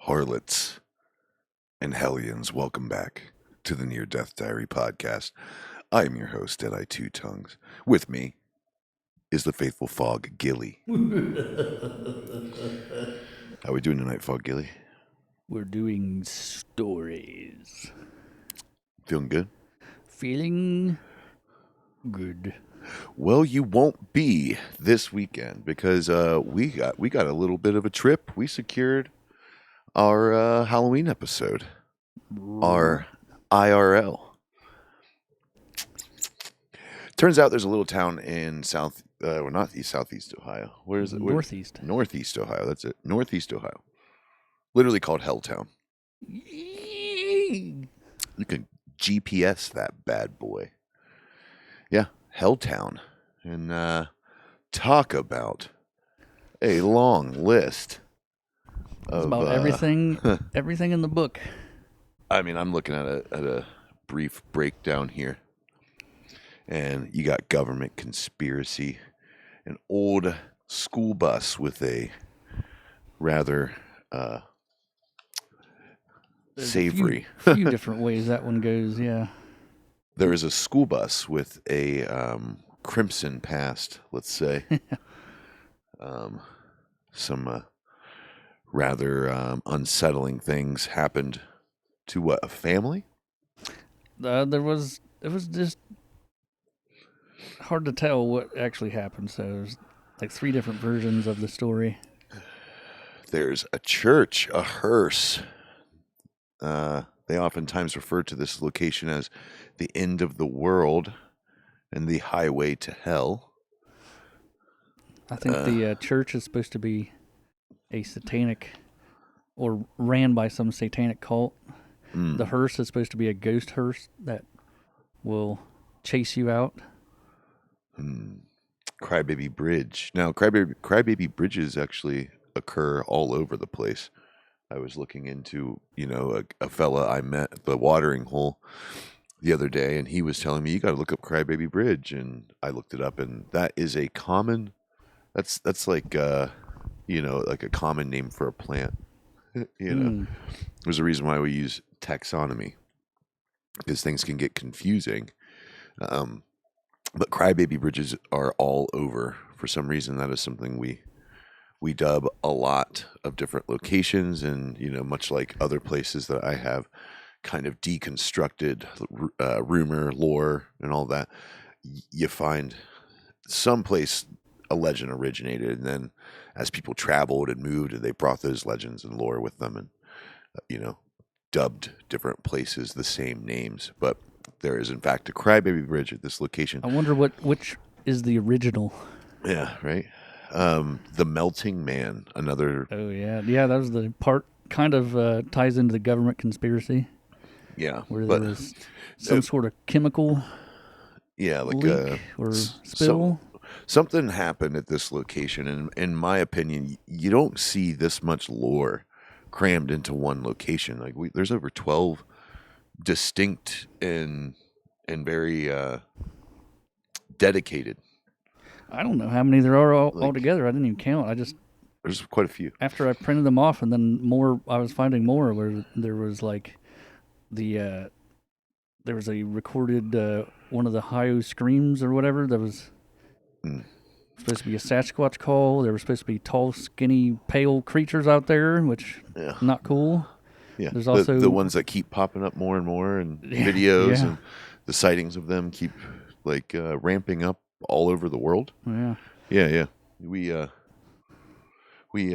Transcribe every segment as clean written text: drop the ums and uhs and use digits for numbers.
harlots, and hellions, welcome back to the Near Death Diary podcast. I am your host, Deadeye Two Tongues. With me is the faithful Fog Gilly. How we doing tonight, Fog Gilly? We're doing stories. Feeling good? Feeling good. Well, you won't be this weekend because we got a little bit of a trip. We secured our Halloween episode, our IRL. Turns out there's a little town in southeast Ohio. Where is it? Northeast. Northeast Ohio. That's it. Northeast Ohio. Literally called Helltown. You can GPS that bad boy. Yeah, Helltown. And talk about a long list of It's about everything in the book. I mean, I'm looking at a brief breakdown here. And you got government conspiracy, an old school bus with a rather savory. A few different ways that one goes, yeah. There is a school bus with a crimson past, let's say. Some rather unsettling things happened to a family? It was just hard to tell what actually happened, so there's like three different versions of the story. There's a church, a hearse. They oftentimes refer to this location as the end of the world and the highway to hell. I think the church is supposed to be a satanic, or ran by some satanic cult. The hearse is supposed to be a ghost hearse that will chase you out. Crybaby Bridge. Now, crybaby bridges actually occur all over the place. I was looking into, a fella I met at the watering hole the other day, and he was telling me, you got to look up Crybaby Bridge, and I looked it up, and that is a common. That's like like a common name for a plant. There's a reason why we use taxonomy, because things can get confusing. But crybaby bridges are all over. For some reason, that is something we dub a lot of different locations, and much like other places that I have kind of deconstructed rumor, lore, and all that, you find some place a legend originated, and then as people traveled and moved, they brought those legends and lore with them, and dubbed different places the same names. But there is in fact a crybaby bridge at this location. I wonder which is the original. Yeah, right. The Melting Man, another. Oh yeah, that was the part. Kind of ties into the government conspiracy. Yeah, where there was some sort of chemical. Yeah, like leak or spill. Something happened at this location, and in my opinion, you don't see this much lore crammed into one location. Like there's over 12 distinct and very dedicated. I don't know how many there are altogether. I didn't even count. There's quite a few. After I printed them off, and then more, I was finding more where there was like there was a recorded one of the Ohio screams or whatever that was supposed to be a Sasquatch call. There were supposed to be tall, skinny, pale creatures out there, which not cool. Yeah, there's also the ones that keep popping up more and more, and videos, and the sightings of them keep ramping up all over the world. Yeah. We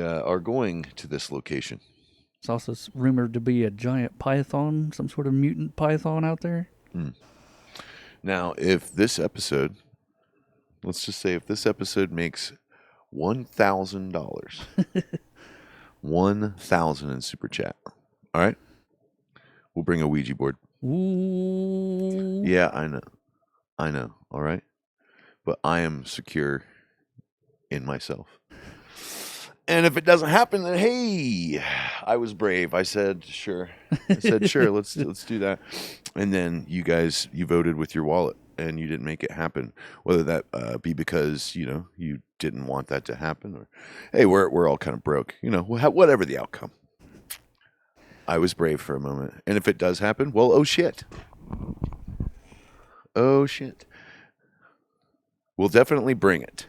are going to this location. It's also rumored to be a giant python, some sort of mutant python out there. Now, if this episode, let's just say, if this episode makes $1,000, 1,000 in super chat. All right, we'll bring a Ouija board. Ooh. Yeah, I know. All right, but I am secure in myself. And if it doesn't happen, then hey, I was brave. I said sure. Let's do that. And then you voted with your wallet, and you didn't make it happen. Whether that be because you didn't want that to happen, or hey, we're all kind of broke. Whatever the outcome. I was brave for a moment. And if it does happen, well, oh shit. Oh shit. We'll definitely bring it.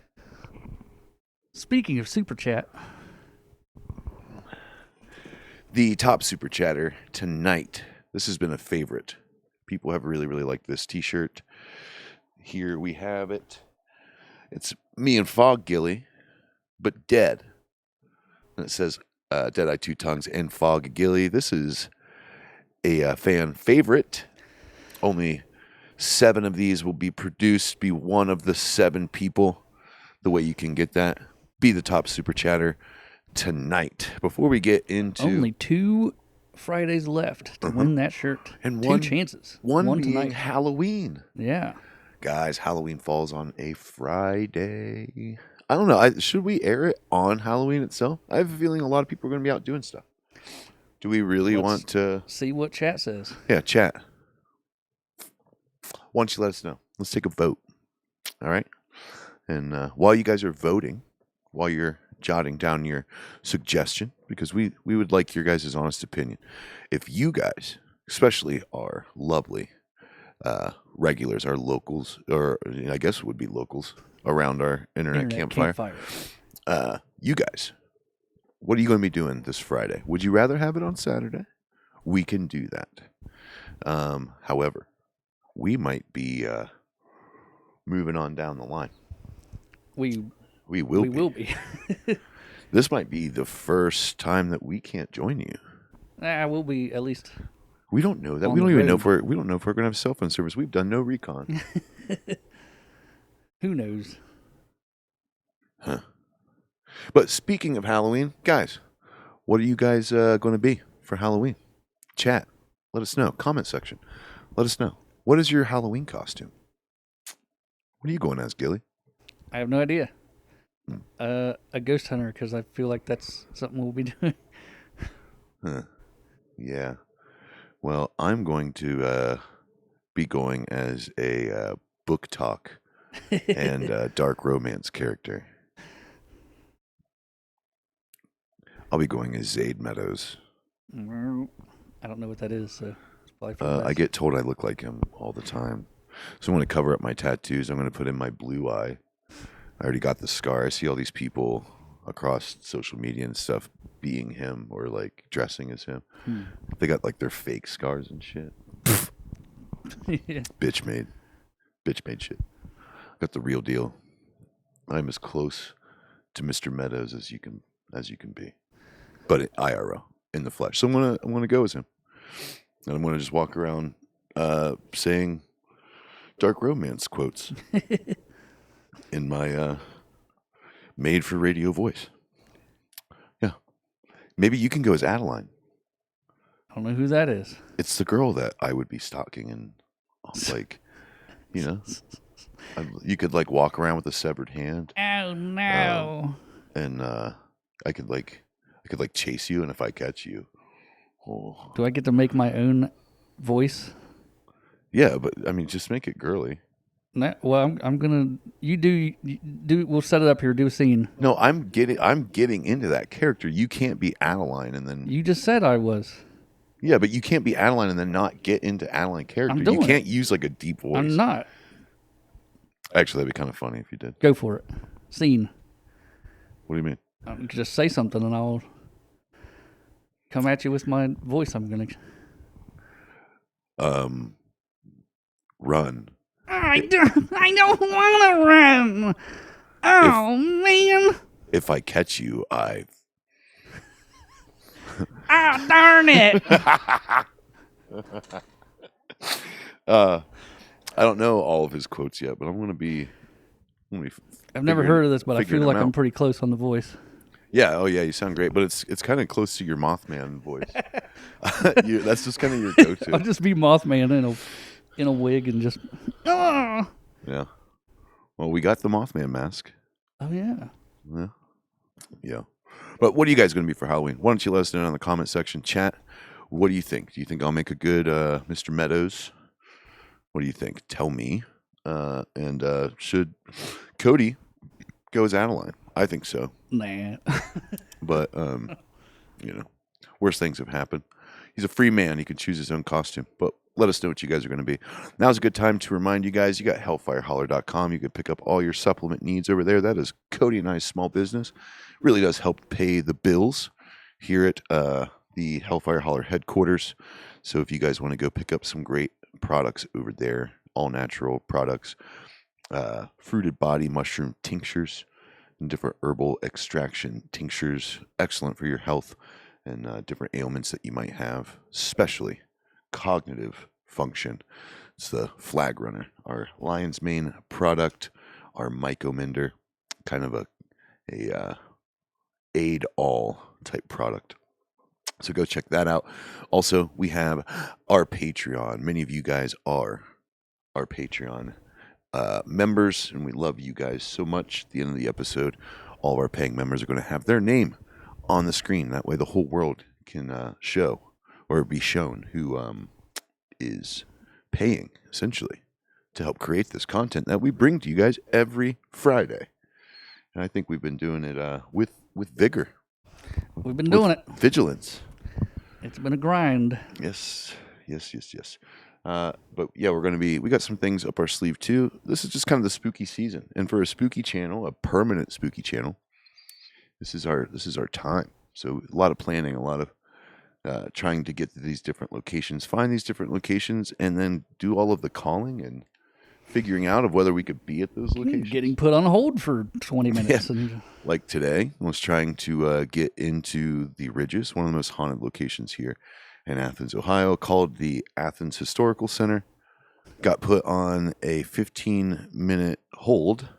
Speaking of super chat, The top super chatter tonight. This has been a favorite. People have really, really liked this t-shirt. Here we have it. It's me and Fog Gilly, but dead. And it says Deadeye Two Tongues and Fog Gilly. This is a fan favorite. Only 7 of these will be produced. Be one of the 7 people. The way you can get that. Be the top super chatter tonight. Before we get into only 2 Fridays left to win that shirt. And 2 one- chances. one being tonight. Halloween. Yeah. Guys, Halloween falls on a Friday. I don't know. Should we air it on Halloween itself? I have a feeling a lot of people are going to be out doing stuff. Do we really Let's want to? see what chat says? Yeah, chat. Why don't you let us know? Let's take a vote. All right. And while you guys are voting, while you're jotting down your suggestion, because we would like your guys' honest opinion. If you guys, especially our lovely regulars, our locals, or I guess it would be locals around our internet campfire. You guys, what are you going to be doing this Friday? Would you rather have it on Saturday? We can do that. However, we might be moving on down the line. We will be. This might be the first time that we can't join you. We'll be at least. We don't know that. We don't even know if we're going to have cell phone service. We've done no recon. Who knows? Huh. But speaking of Halloween, guys, what are you guys going to be for Halloween? Chat. Let us know. Comment section. Let us know. What is your Halloween costume? What are you going as, Gilly? I have no idea. A ghost hunter, because I feel like that's something we'll be doing. Huh. Yeah. Well, I'm going to be going as a book talk and dark romance character. I'll be going as Zaid Meadows. I don't know what that is, so it's probably for the best. I get told I look like him all the time. So I'm going to cover up my tattoos. I'm going to put in my blue eye. I already got the scar. I see all these people across social media and stuff being him or like dressing as him. They got like their fake scars and shit. Yeah. Bitch made shit. Got the real deal. I'm as close to Mr. Meadows as you can be, but IRL in the flesh. So I'm gonna go as him, and I'm gonna just walk around saying dark romance quotes in my made for radio voice. Yeah, maybe you can go as Adeline. I don't know who that is. It's the girl that I would be stalking, and like, you know, you could like walk around with a severed hand. Oh no! And I could chase you, and if I catch you, oh. Do I get to make my own voice? Yeah, but I mean, just make it girly. No, well, I'm gonna. You do. We'll set it up here. Do a scene. No, I'm getting into that character. You can't be Adeline and then. You just said I was. Yeah, but you can't be Adeline and then not get into Adeline character. You can't use like a deep voice. I'm not. Actually, that'd be kind of funny if you did. Go for it. Scene. What do you mean? Just say something and I'll come at you with my voice. I'm gonna. Run. I don't want to run. Oh man! If I catch you, I. Oh darn it! I don't know all of his quotes yet, but I'm gonna be. I've never heard of this, but I feel like I'm out. pretty close on the voice. Yeah, oh yeah, you sound great, but it's kind of close to your Mothman voice. That's just kind of your go-to. I'll just be Mothman in a wig and just. Oh. Yeah. Well, we got the Mothman mask. Oh yeah. Yeah. Yeah. But what are you guys going to be for Halloween? Why don't you let us know in the comment section, chat. What do you think? Do you think I'll make a good Mr. Meadows? What do you think? Tell me. And should Cody go as Adeline? I think so. Nah. But worse things have happened. He's a free man. He can choose his own costume. But let us know what you guys are going to be. Now's a good time to remind you guys, you got hellfireholler.com. You can pick up all your supplement needs over there. That is Cody and I's small business. Really does help pay the bills here at the Hellfire Holler headquarters. So if you guys want to go pick up some great products over there, all natural products, fruited body mushroom tinctures, and different herbal extraction tinctures, excellent for your health and different ailments that you might have, especially cognitive function. It's the Flag Runner, our lion's mane product, our Mycomender, kind of a aid all type product. So go check that out. Also, we have our Patreon. Many of you guys are our Patreon members, and we love you guys so much. At the end of the episode, all of our paying members are going to have their name on the screen. That way the whole world can show or be shown who is paying, essentially, to help create this content that we bring to you guys every Friday. And I think we've been doing it with vigor. We've been doing it. Vigilance. It's been a grind. Yes. But yeah, we got some things up our sleeve too. This is just kind of the spooky season. And for a spooky channel, a permanent spooky channel, this is our time. So a lot of planning, a lot of trying to get to these different locations, find these different locations, and then do all of the calling and figuring out of whether we could be at those locations. Getting put on hold for 20 minutes. Yeah. Like today, I was trying to get into the Ridges, one of the most haunted locations here in Athens, Ohio, called the Athens Historical Center. Got put on a 15-minute hold,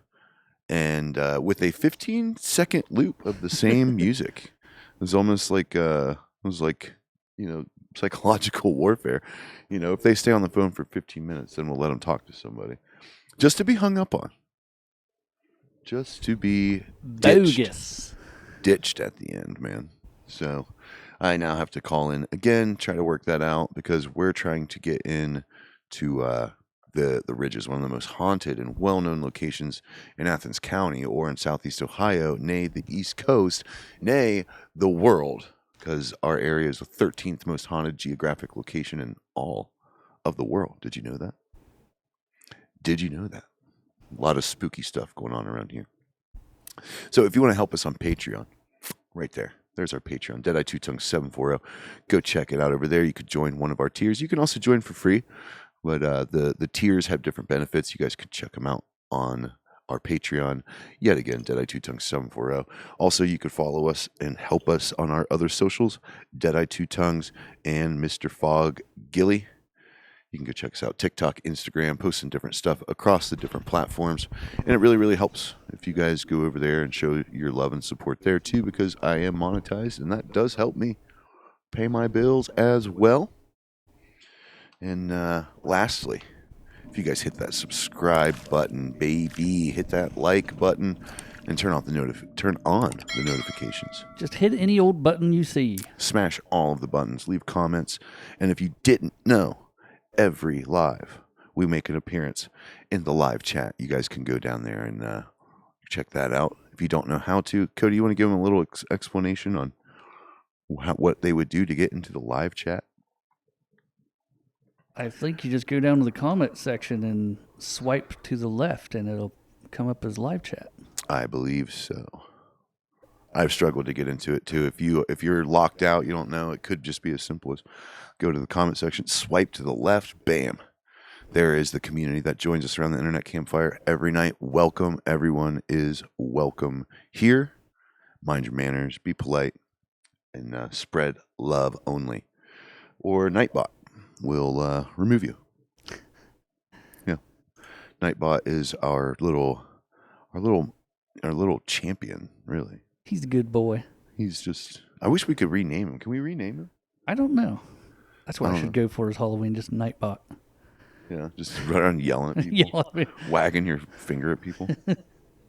and with a 15-second loop of the same music. It was almost like psychological warfare. If they stay on the phone for 15 minutes, then we'll let them talk to somebody. Just to be hung up on. Just to be bogus. Ditched at the end, man. So I now have to call in again, try to work that out, because we're trying to get in to the Ridges, one of the most haunted and well-known locations in Athens County or in Southeast Ohio, nay, the East Coast, nay, the world, because our area is the 13th most haunted geographic location in all of the world. Did you know that? A lot of spooky stuff going on around here. So if you want to help us on Patreon, right there's our Patreon, Deadeye Two Tongues 740. Go check it out over there. You could join one of our tiers. You can also join for free, but the tiers have different benefits. You guys can check them out on our Patreon. Yet again, Deadeye Two Tongues 740. Also, you could follow us and help us on our other socials, Deadeye Two Tongues and Mr. Fog Gilly. You can go check us out, TikTok, Instagram, posting different stuff across the different platforms. And it really, really helps if you guys go over there and show your love and support there too, because I am monetized, and that does help me pay my bills as well. And lastly, if you guys hit that subscribe button, baby, hit that like button, and turn on the notifications. Just hit any old button you see. Smash all of the buttons, leave comments. And if you didn't know, every live we make an appearance in the live chat. You guys can go down there and check that out. If you don't know how to, Cody, you want to give them a little explanation on what they would do to get into the live chat? I think you just go down to the comment section and swipe to the left, and it'll come up as live chat. I believe so. I've struggled to get into it too. If you're locked out, you don't know, it could just be as simple as go to the comment section, swipe to the left, bam. There is the community that joins us around the internet campfire every night. Welcome. Everyone is welcome here. Mind your manners, be polite, and spread love only. Or Nightbot will remove you. Yeah. Nightbot is our little champion, really. He's a good boy. He's just, I wish we could rename him. Can we rename him? I don't know. That's what I should go for as Halloween, just Nightbot. Yeah, just run around yelling at people, wagging your finger at people.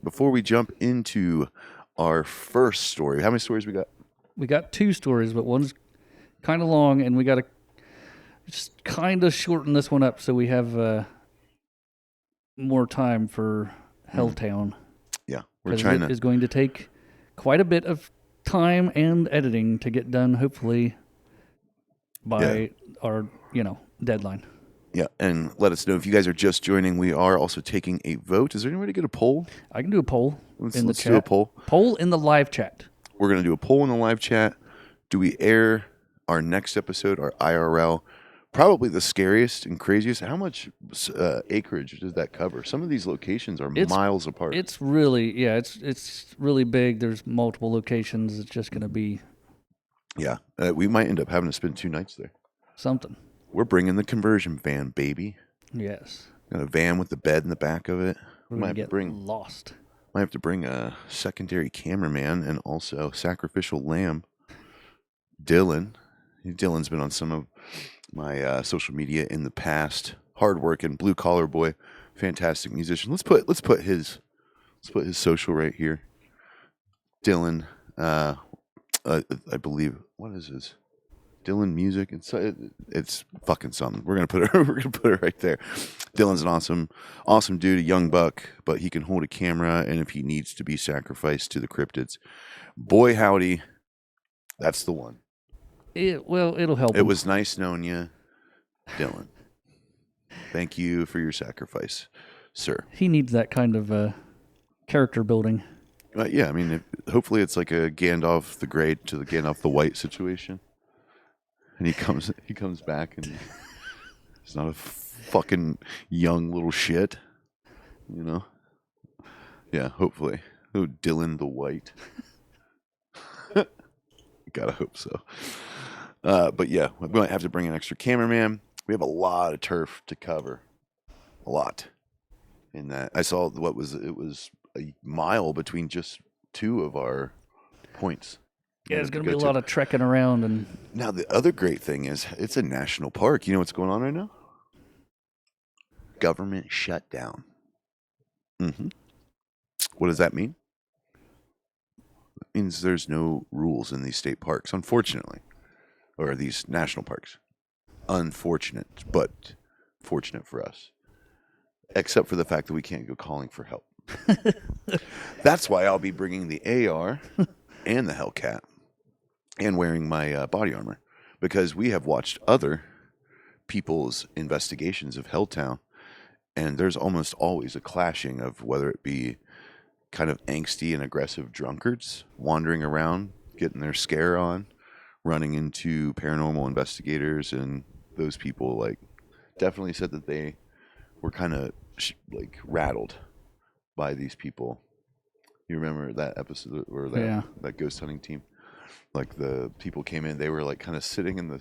Before we jump into our first story, how many stories we got? We got 2 stories, but one's kind of long, and we got to just kind of shorten this one up so we have more time for Helltown. Yeah, we're trying to. It is going to take quite a bit of time and editing to get done, hopefully, by our deadline. Yeah, and let us know if you guys are just joining. We are also taking a vote. Is there any way to get a poll? I can do a poll in the Let's chat. do a poll. Poll in the live chat. We're going to do a poll in the live chat. Do we air our next episode, our IRL? Probably the scariest and craziest. How much acreage does that cover? Some of these locations are miles apart. It's really, it's really big. There's multiple locations. It's just going to be... Yeah, we might end up having to spend 2 nights there. Something. We're bringing the conversion van, baby. Yes. Got a van with the bed in the back of it. We're going to get lost. Might have to bring a secondary cameraman and also sacrificial lamb. Dylan. Dylan's been on some of my social media in the past. Hardworking, blue collar boy, fantastic musician. Let's put his social right here. Dylan, I believe. What is his? Dylan Music. It's fucking something. We're gonna put it right there. Dylan's an awesome dude, a young buck, but he can hold a camera, and if he needs to be sacrificed to the cryptids, boy howdy, that's the one. It'll help. It was nice knowing you, Dylan. Thank you for your sacrifice, sir. He needs that kind of character building. Yeah, I mean, hopefully it's like a Gandalf the Grey to the Gandalf the White situation. And he comes back and he's not a fucking young little shit, Yeah, hopefully. Oh, Dylan the White. Gotta hope so. But yeah, we might have to bring an extra cameraman. We have a lot of turf to cover. A lot. In that, I saw it was a mile between just 2 of our points. Yeah, there's going to be a lot of trekking around. And now the other great thing is it's a national park. You know what's going on right now? Government shutdown. Mm-hmm. What does that mean? It means there's no rules in these state parks, unfortunately, or these national parks. Unfortunate, but fortunate for us. Except for the fact that we can't go calling for help. That's why I'll be bringing the AR and the Hellcat and wearing my body armor, because we have watched other people's investigations of Helltown, and there's almost always a clashing of whether it be kind of angsty and aggressive drunkards wandering around, getting their scare on, running into paranormal investigators, and those people like definitely said that they were kind of like rattled by these people. You remember that episode or that ghost hunting team? Like the people came in, they were like kind of sitting in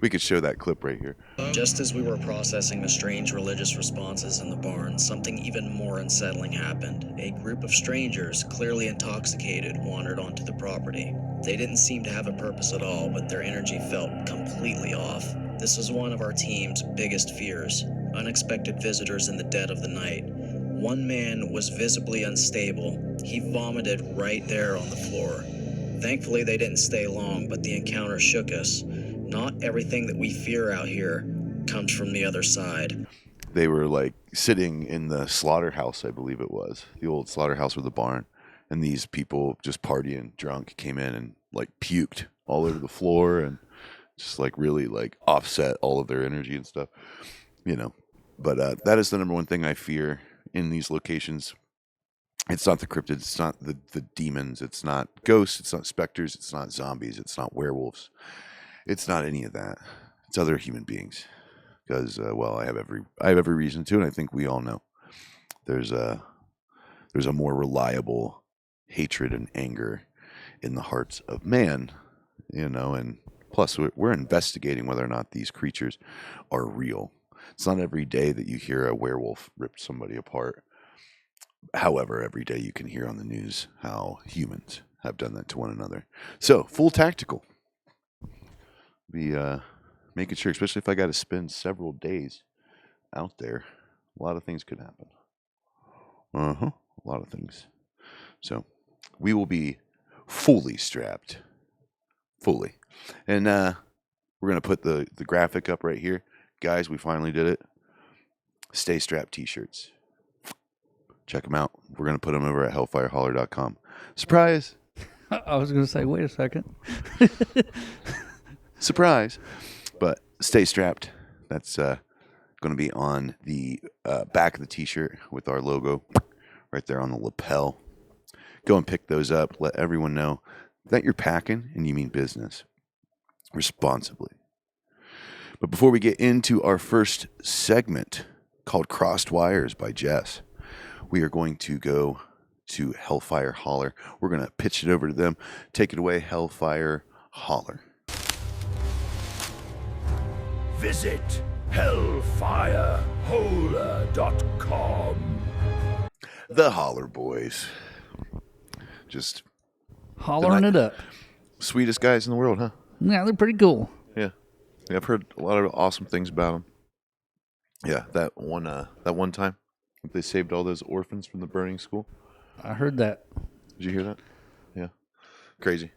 we could show that clip right here. Just as we were processing the strange religious responses in the barn, something even more unsettling happened. A group of strangers, clearly intoxicated, wandered onto the property. They didn't seem to have a purpose at all, but their energy felt completely off. This was one of our team's biggest fears. Unexpected visitors in the dead of the night. One man was visibly unstable. He vomited right there on the floor. Thankfully, they didn't stay long, but the encounter shook us. Not everything that we fear out here comes from the other side. They were like sitting in the slaughterhouse, I believe it was, the old slaughterhouse with the barn, and these people just partying, drunk, came in and like puked all over the floor and just like really like offset all of their energy and stuff, But that is the number one thing I fear in these locations. It's not the cryptids, it's not the demons, it's not ghosts, it's not specters, it's not zombies, it's not werewolves. It's not any of that. It's other human beings. Because, I have every reason to, and I think we all know. There's a more reliable hatred and anger in the hearts of man, and plus we're investigating whether or not these creatures are real. It's not every day that you hear a werewolf rip somebody apart. However, every day you can hear on the news how humans have done that to one another. So, full tactical. Be making sure, especially if I got to spend several days out there, a lot of things could happen. A lot of things. So, we will be fully strapped. Fully. And we're going to put the graphic up right here. Guys, we finally did it. Stay strapped t-shirts. Check them out. We're going to put them over at hellfireholler.com. Surprise! I was going to say, wait a second. Surprise. But stay strapped. That's going to be on the back of the t-shirt with our logo right there on the lapel. Go and pick those up. Let everyone know that you're packing and you mean business responsibly. But before we get into our first segment called Crossed Wires by Jess, we are going to go to Hellfire Holler. We're going to pitch it over to them. Take it away, Hellfire Holler. Visit hellfireholler.com. The Holler Boys. Just Hollering it up. sweetest guys in the world, huh? Yeah, they're pretty cool. Yeah. I've heard a lot of awesome things about them. Yeah, that one time they saved all those orphans from the burning school. I heard that. Did you hear that? Yeah. Crazy.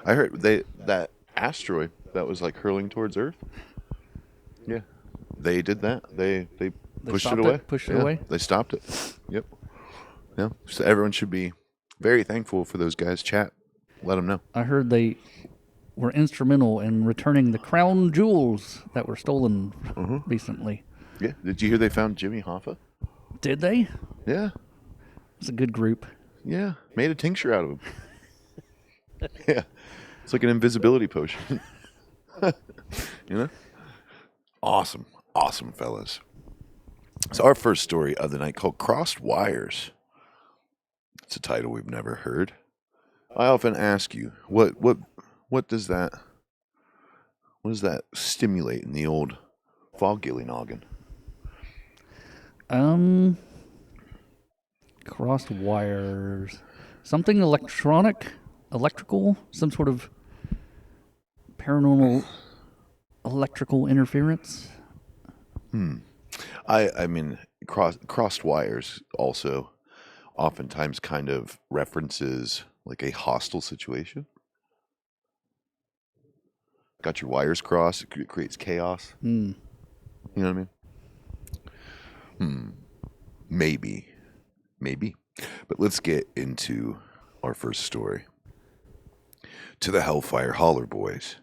I heard that asteroid that was like hurling towards Earth. Yeah. They did that. They pushed it away. Pushed it away. They stopped it. Yep. Yeah. So everyone should be very thankful for those guys. Chat. Let them know. I heard they were instrumental in returning the crown jewels that were stolen recently. Yeah. Did you hear they found Jimmy Hoffa? Did they? Yeah. It's a good group. Yeah. Made a tincture out of him. Yeah. It's like an invisibility potion. You know? Awesome, fellas. So our first story of the night called Crossed Wires. It's a title we've never heard. I often ask you, what does that stimulate in the old fog-gilly noggin? Crossed wires. Something electrical, some sort of paranormal electrical interference. I mean, crossed wires also oftentimes kind of references like a hostile situation. Got your wires crossed, it creates chaos. You know what I mean? Maybe. But let's get into our first story. To the Hellfire Holler Boys,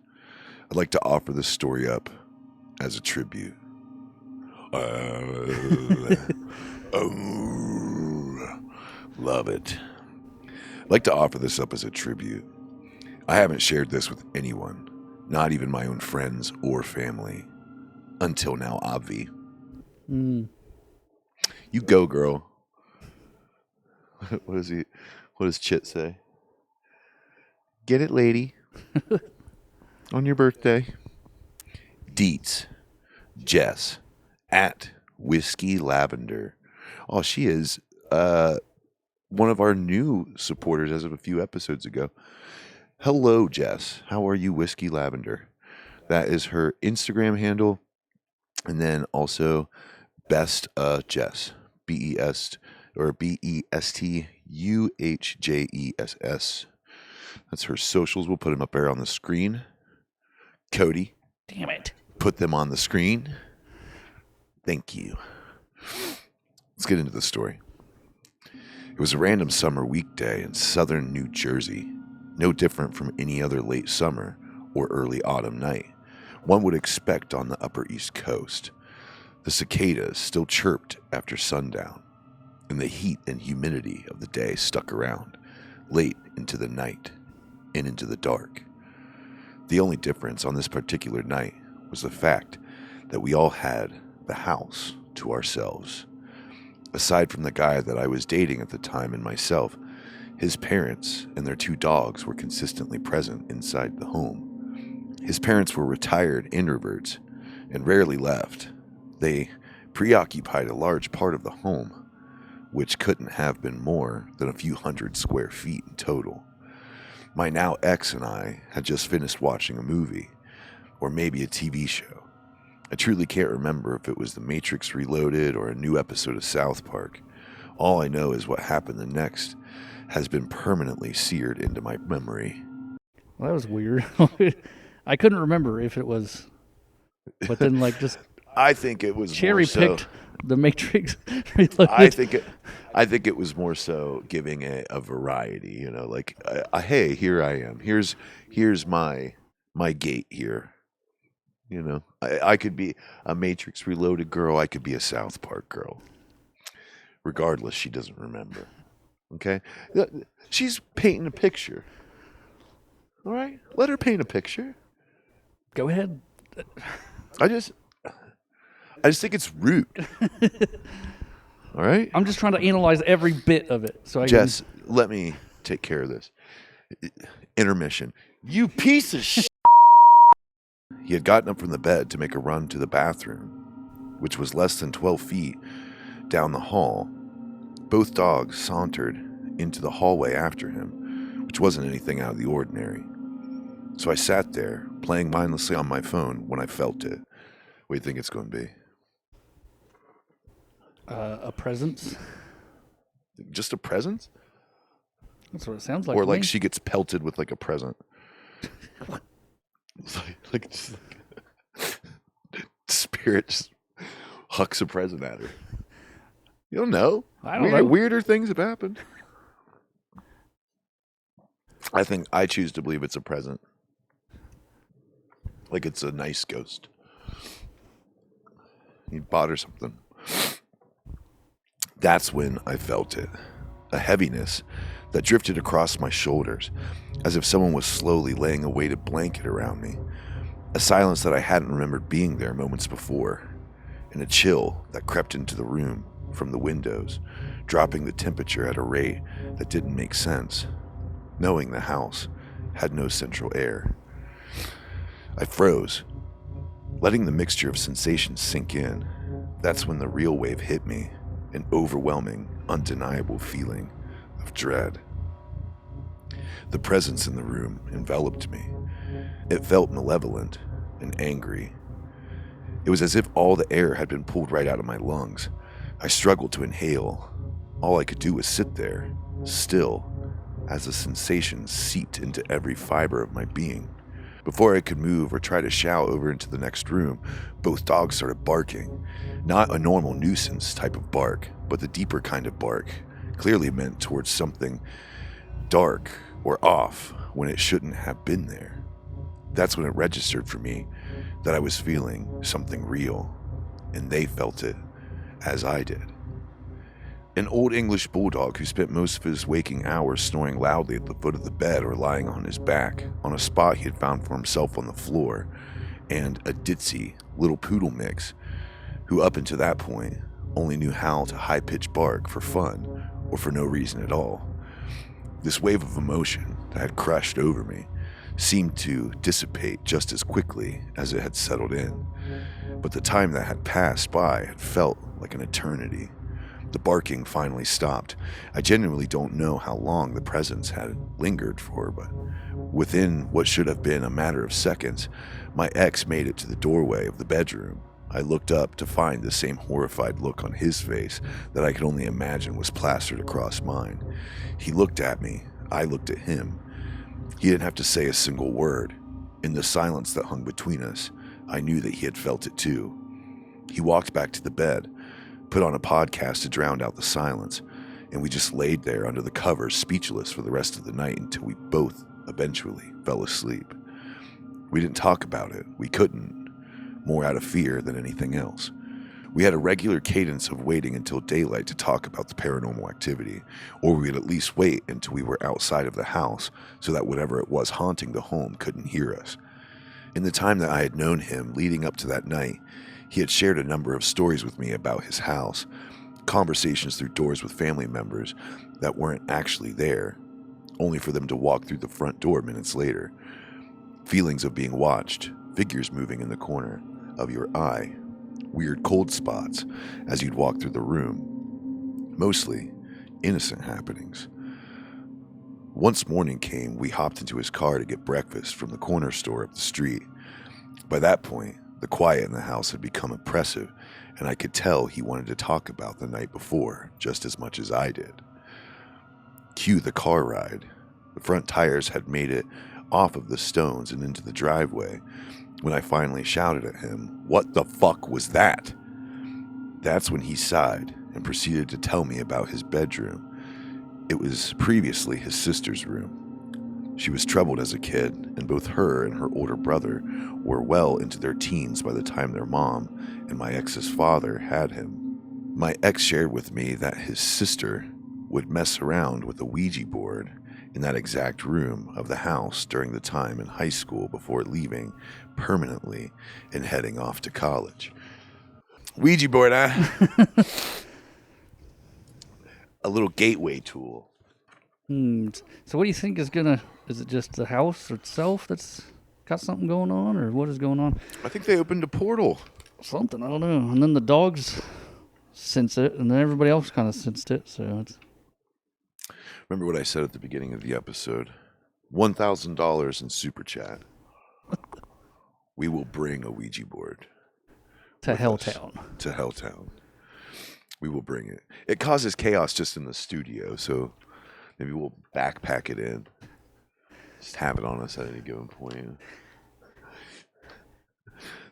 I'd like to offer this story up as a tribute. Love it. I'd like to offer this up as a tribute. I haven't shared this with anyone, not even my own friends or family, until now, Obvi. You go, girl. What does Chit say? Get it, lady. On your birthday. Deets. Jess. At Whiskey Lavender. Oh, she is one of our new supporters as of a few episodes ago. Hello, Jess. How are you, Whiskey Lavender? That is her Instagram handle. And then also Best Jess. BES or BESTUHJESS. That's her socials. We'll put them up there on the screen. Cody. Damn it. Put them on the screen. Thank you. Let's get into the story. It was a random summer weekday in southern New Jersey, no different from any other late summer or early autumn night one would expect on the Upper East Coast. The cicadas still chirped after sundown, and the heat and humidity of the day stuck around late into the night and into the dark. The only difference on this particular night was the fact that we all had the house to ourselves. Aside from the guy that I was dating at the time and myself, his parents and their 2 dogs were consistently present inside the home. His parents were retired introverts and rarely left. They preoccupied a large part of the home, which couldn't have been more than a few hundred square feet in total. My now ex and I had just finished watching a movie, or maybe a TV show. I truly can't remember if it was The Matrix Reloaded or a new episode of South Park. All I know is what happened the next has been permanently seared into my memory. Well, that was weird. I couldn't remember if it was, but then just I think it was cherry picked The Matrix Reloaded. I think it was more so giving it a variety. You know, like hey, here I am. Here's my my gate here. You know, I could be a Matrix Reloaded girl. I could be a South Park girl. Regardless, she doesn't remember. Okay? She's painting a picture. All right? Let her paint a picture. Go ahead. I just think it's rude. All right? I'm just trying to analyze every bit of it. So Jess, let me take care of this. Intermission. You piece of shit. He had gotten up from the bed to make a run to the bathroom, which was less than 12 feet down the hall. Both dogs sauntered into the hallway after him, which wasn't anything out of the ordinary. So I sat there, playing mindlessly on my phone when I felt it. What do you think it's going to be? A presence? Just a present? That's what it sounds like. Or to like me. she gets pelted with like a present. Just spirit just hucks a present at her. You don't know. I don't know. Weirder things have happened. I choose to believe it's a present. Like it's a nice ghost. He bought her something. That's when I felt it. A heaviness that drifted across my shoulders, as if someone was slowly laying a weighted blanket around me. A silence that I hadn't remembered being there moments before, and a chill that crept into the room from the windows, dropping the temperature at a rate that didn't make sense, knowing the house had no central air. I froze, letting the mixture of sensations sink in. That's when the real wave hit me, an overwhelming, undeniable feeling of dread. The presence in the room enveloped me. It felt malevolent and angry. It was as if all the air had been pulled right out of my lungs. I struggled to inhale. All I could do was sit there, still, as the sensation seeped into every fiber of my being. Before I could move or try to shout over into the next room, both dogs started barking. Not a normal nuisance type of bark, but the deeper kind of bark, clearly meant towards something dark or off when it shouldn't have been there. That's when it registered for me that I was feeling something real, and they felt it as I did. An old English bulldog who spent most of his waking hours snoring loudly at the foot of the bed or lying on his back, on a spot he had found for himself on the floor, and a ditzy little poodle mix, who up until that point only knew how to high-pitched bark for fun or for no reason at all. This wave of emotion that had crushed over me seemed to dissipate just as quickly as it had settled in, but the time that had passed by had felt like an eternity. The barking finally stopped. I genuinely don't know how long the presence had lingered for, but within what should have been a matter of seconds, my ex made it to the doorway of the bedroom. I looked up to find the same horrified look on his face that I could only imagine was plastered across mine. He looked at me. I looked at him. He didn't have to say a single word. In the silence that hung between us, I knew that he had felt it too. He walked back to the bed, put on a podcast to drown out the silence, and we just laid there under the covers, speechless for the rest of the night until we both eventually fell asleep. We didn't talk about it. We couldn't, more out of fear than anything else. We had a regular cadence of waiting until daylight to talk about the paranormal activity, or we would at least wait until we were outside of the house so that whatever it was haunting the home couldn't hear us. In the time that I had known him leading up to that night, he had shared a number of stories with me about his house, conversations through doors with family members that weren't actually there, only for them to walk through the front door minutes later. Feelings of being watched, figures moving in the corner of your eye, weird cold spots as you'd walk through the room. Mostly innocent happenings. Once morning came, we hopped into his car to get breakfast from the corner store up the street. By that point, the quiet in the house had become oppressive, and I could tell he wanted to talk about the night before just as much as I did. Cue the car ride. The front tires had made it off of the stones and into the driveway when I finally shouted at him, "What the fuck was that?" That's when he sighed and proceeded to tell me about his bedroom. It was previously his sister's room. She was troubled as a kid, and both her and her older brother were well into their teens by the time their mom and my ex's father had him. My ex shared with me that his sister would mess around with a Ouija board in that exact room of the house during the time in high school before leaving permanently and heading off to college. Ouija board, huh? A little gateway tool. So what do you think is it just the house itself that's got something going on, or what is going on? I think they opened a portal. Something, I don't know. And then the dogs sense it, and then everybody else kind of sensed it, so it's... Remember what I said at the beginning of the episode? $1,000 in super chat. We will bring a Ouija board To with us Helltown. To Helltown. We will bring it. It causes chaos just in the studio, so maybe we'll backpack it in. Just have it on us at any given point.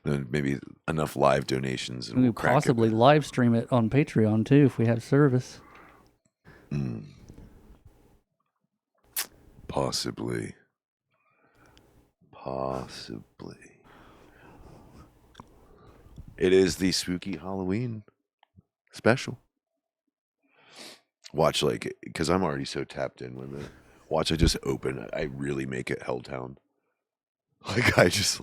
Then maybe enough live donations, and We we'll could crack possibly it. live stream it on Patreon, too, if we have service. Possibly. It is the spooky Halloween special. Watch, like, because I'm already so tapped in with it. Watch, I just open it. I really make it Helltown. Like, I just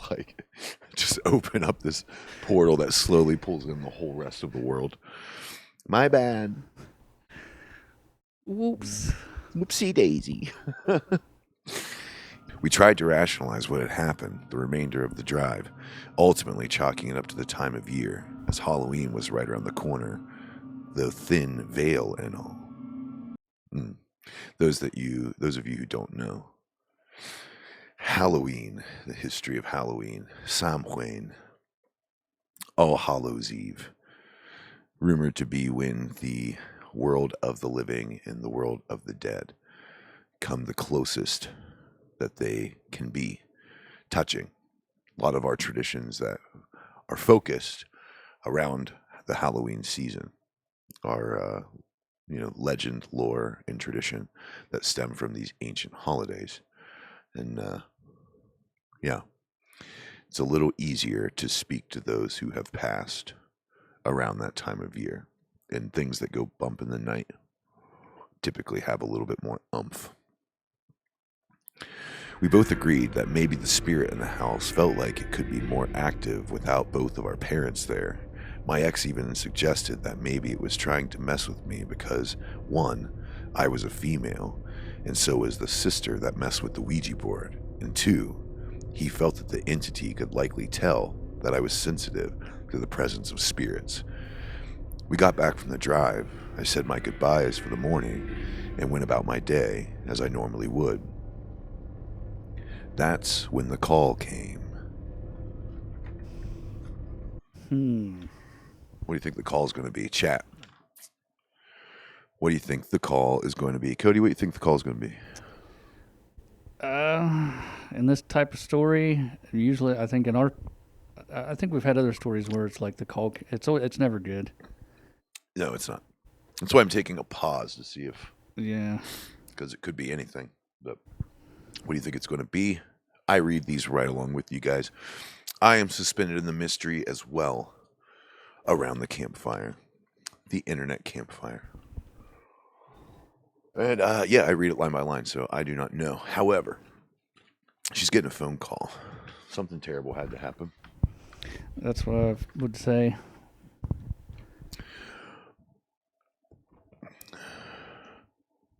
open up this portal that slowly pulls in the whole rest of the world. My bad. Whoops. Whoopsie daisy. We tried to rationalize what had happened the remainder of the drive, ultimately chalking it up to the time of year, as Halloween was right around the corner, the thin veil and all. Those of you who don't know, Halloween, the history of Halloween, Samhain, All Hallows Eve, rumored to be when the world of the living and the world of the dead come the closest that they can be touching. A lot of our traditions that are focused around the Halloween season are, legend, lore, and tradition that stem from these ancient holidays. And, it's a little easier to speak to those who have passed around that time of year. And things that go bump in the night typically have a little bit more oomph. We both agreed that maybe the spirit in the house felt like it could be more active without both of our parents there. My ex even suggested that maybe it was trying to mess with me because, one, I was a female, and so was the sister that messed with the Ouija board, and two, he felt that the entity could likely tell that I was sensitive to the presence of spirits. We got back from the drive. I said my goodbyes for the morning and went about my day as I normally would. That's when the call came. What do you think the call is going to be? Chat. What do you think the call is going to be? Cody, what do you think the call is going to be? In this type of story, usually I think we've had other stories where it's like the call, it's never good. No, it's not. That's why I'm taking a pause to see if... Yeah. Because it could be anything. But what do you think it's going to be? I read these right along with you guys. I am suspended in the mystery as well around the campfire. The internet campfire. And, I read it line by line, so I do not know. However, she's getting a phone call. Something terrible had to happen. That's what I would say.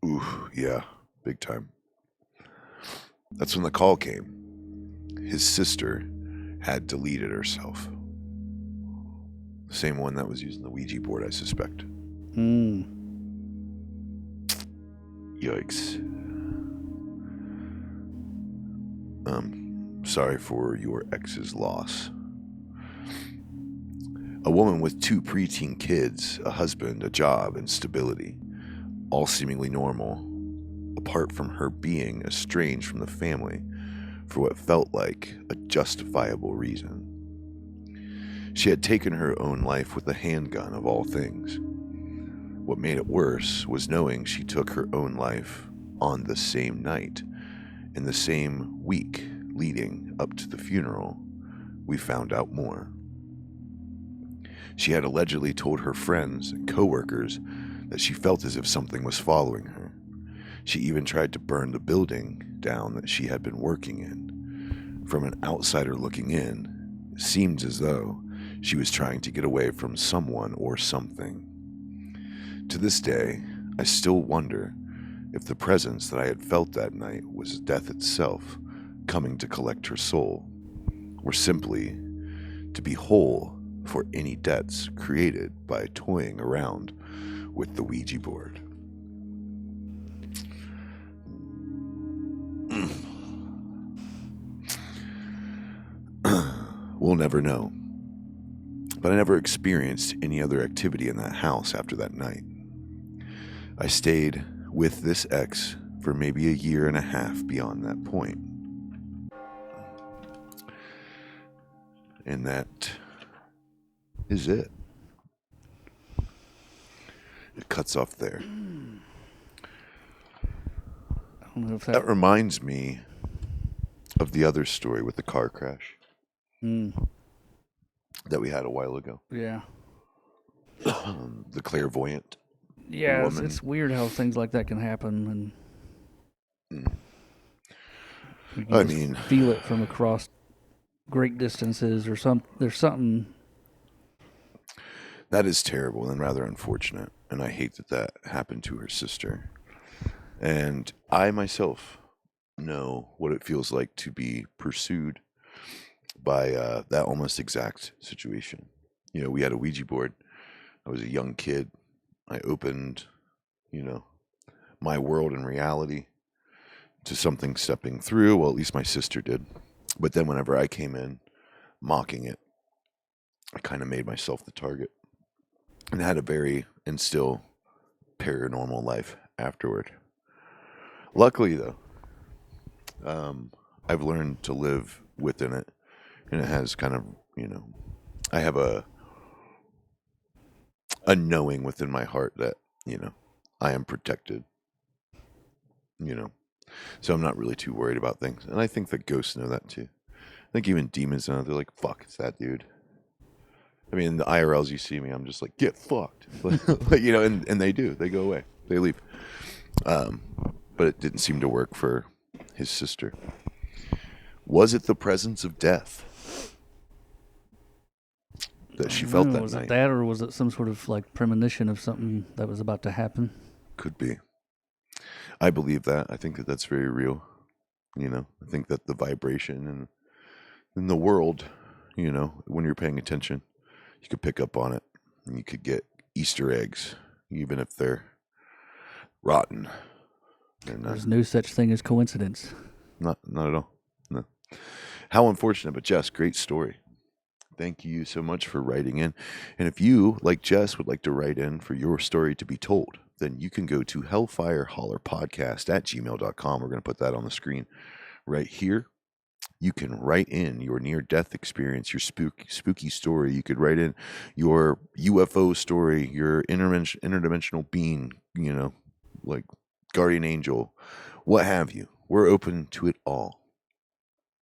Ooh, yeah, big time. That's when the call came. His sister had deleted herself. The same one that was using the Ouija board, I suspect. Yikes. Sorry for your ex's loss. A woman with 2 preteen kids, a husband, a job, and stability, all seemingly normal, apart from her being estranged from the family for what felt like a justifiable reason. She had taken her own life with a handgun of all things. What made it worse was knowing she took her own life on the same night In the same week leading up to the funeral, we found out more. She had allegedly told her friends and coworkers that she felt as if something was following her. She even tried to burn the building down that she had been working in. From an outsider looking in, it seemed as though she was trying to get away from someone or something. To this day, I still wonder if the presence that I had felt that night was death itself coming to collect her soul, or simply to be whole for any debts created by toying around with the Ouija board. We'll never know. But I never experienced any other activity in that house after that night. I stayed with this ex for maybe a year and a half beyond that point. And that is it. It cuts off there. I don't know if That reminds me of the other story with the car crash that we had a while ago. Yeah. The clairvoyant. Yeah, woman. it's weird how things like that can happen, and you can I just mean, feel it from across great distances, or there's something. that is terrible and rather unfortunate, and I hate that that happened to her sister. And I myself know what it feels like to be pursued by that almost exact situation. You know, we had a Ouija board. I was a young kid. I opened, my world and reality to something stepping through. Well, at least my sister did. But then whenever I came in mocking it, I kind of made myself the target and had a very and still paranormal life afterward. Luckily, though, I've learned to live within it, and it has kind of, I have a knowing within my heart that, I am protected, so I'm not really too worried about things. And I think that ghosts know that too. I think even demons know. They're like, fuck, it's that dude. I mean, in the IRLs you see me, I'm just like, get fucked. And they do. They go away. They leave. But it didn't seem to work for his sister. Was it the presence of death that she felt that was night? it that, or was it some sort of like premonition of something that was about to happen? Could be. I believe that. I think that that's very real. I think that the vibration and in the world, when you're paying attention, you could pick up on it, and you could get Easter eggs, even if they're rotten. There's no such thing as coincidence. Not at all. No. How unfortunate, but Jess, great story. Thank you so much for writing in. And if you, like Jess, would like to write in for your story to be told, then you can go to hellfirehollerpodcast@gmail.com. We're going to put that on the screen right here. You can write in your near-death experience, your spooky story. You could write in your UFO story, your interdimensional being, like guardian angel, what have you. We're open to it all.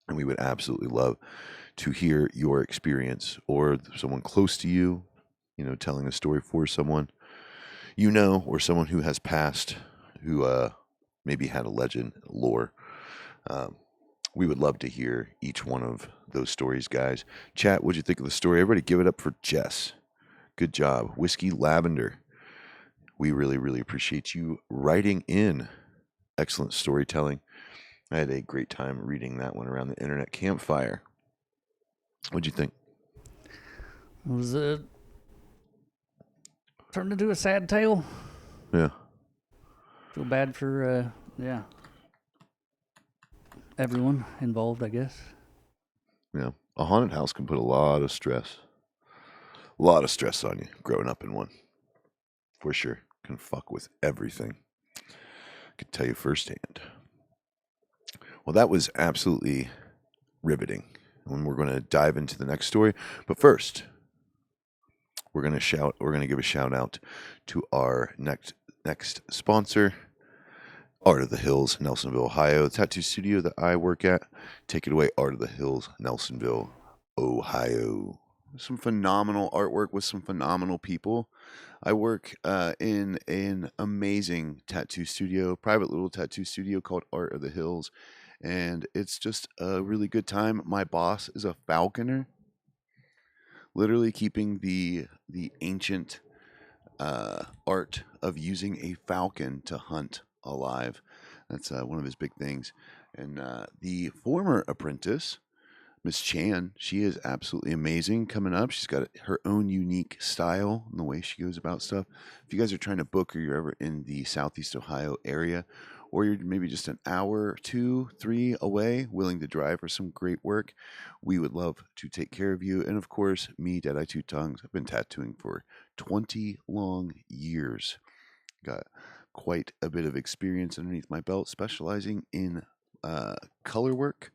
And we would absolutely love to hear your experience, or someone close to you, telling a story for someone, or someone who has passed, who maybe had a legend, lore. We would love to hear each one of those stories, guys. Chat, what'd you think of the story? Everybody give it up for Jess. Good job. Whiskey Lavender. We really, really appreciate you writing in. Excellent storytelling. I had a great time reading that one around the internet campfire. What'd you think? Was it turned into a sad tale? Yeah. Feel bad for everyone involved, I guess. Yeah. A haunted house can put a lot of stress on you growing up in one. For sure. Can fuck with everything. I can tell you firsthand. Well, that was absolutely riveting. And we're going to dive into the next story. But first, we're going to give a shout out to our next sponsor. Art of the Hills, Nelsonville, Ohio, the tattoo studio that I work at. Take it away, Art of the Hills, Nelsonville, Ohio. Some phenomenal artwork with some phenomenal people. I work in an amazing tattoo studio, private little tattoo studio called Art of the Hills, and it's just a really good time. My boss is a falconer, literally keeping the ancient art of using a falcon to hunt alive. That's one of his big things. And the former apprentice, Miss Chan, she is absolutely amazing coming up. She's got her own unique style and the way she goes about stuff. If you guys are trying to book or you're ever in the Southeast Ohio area, or you're maybe just an hour, 2, 3 away, willing to drive for some great work, we would love to take care of you. And of course, me, Deadeye Two Tongues, I've been tattooing for 20 long years. Got quite a bit of experience underneath my belt, specializing in color work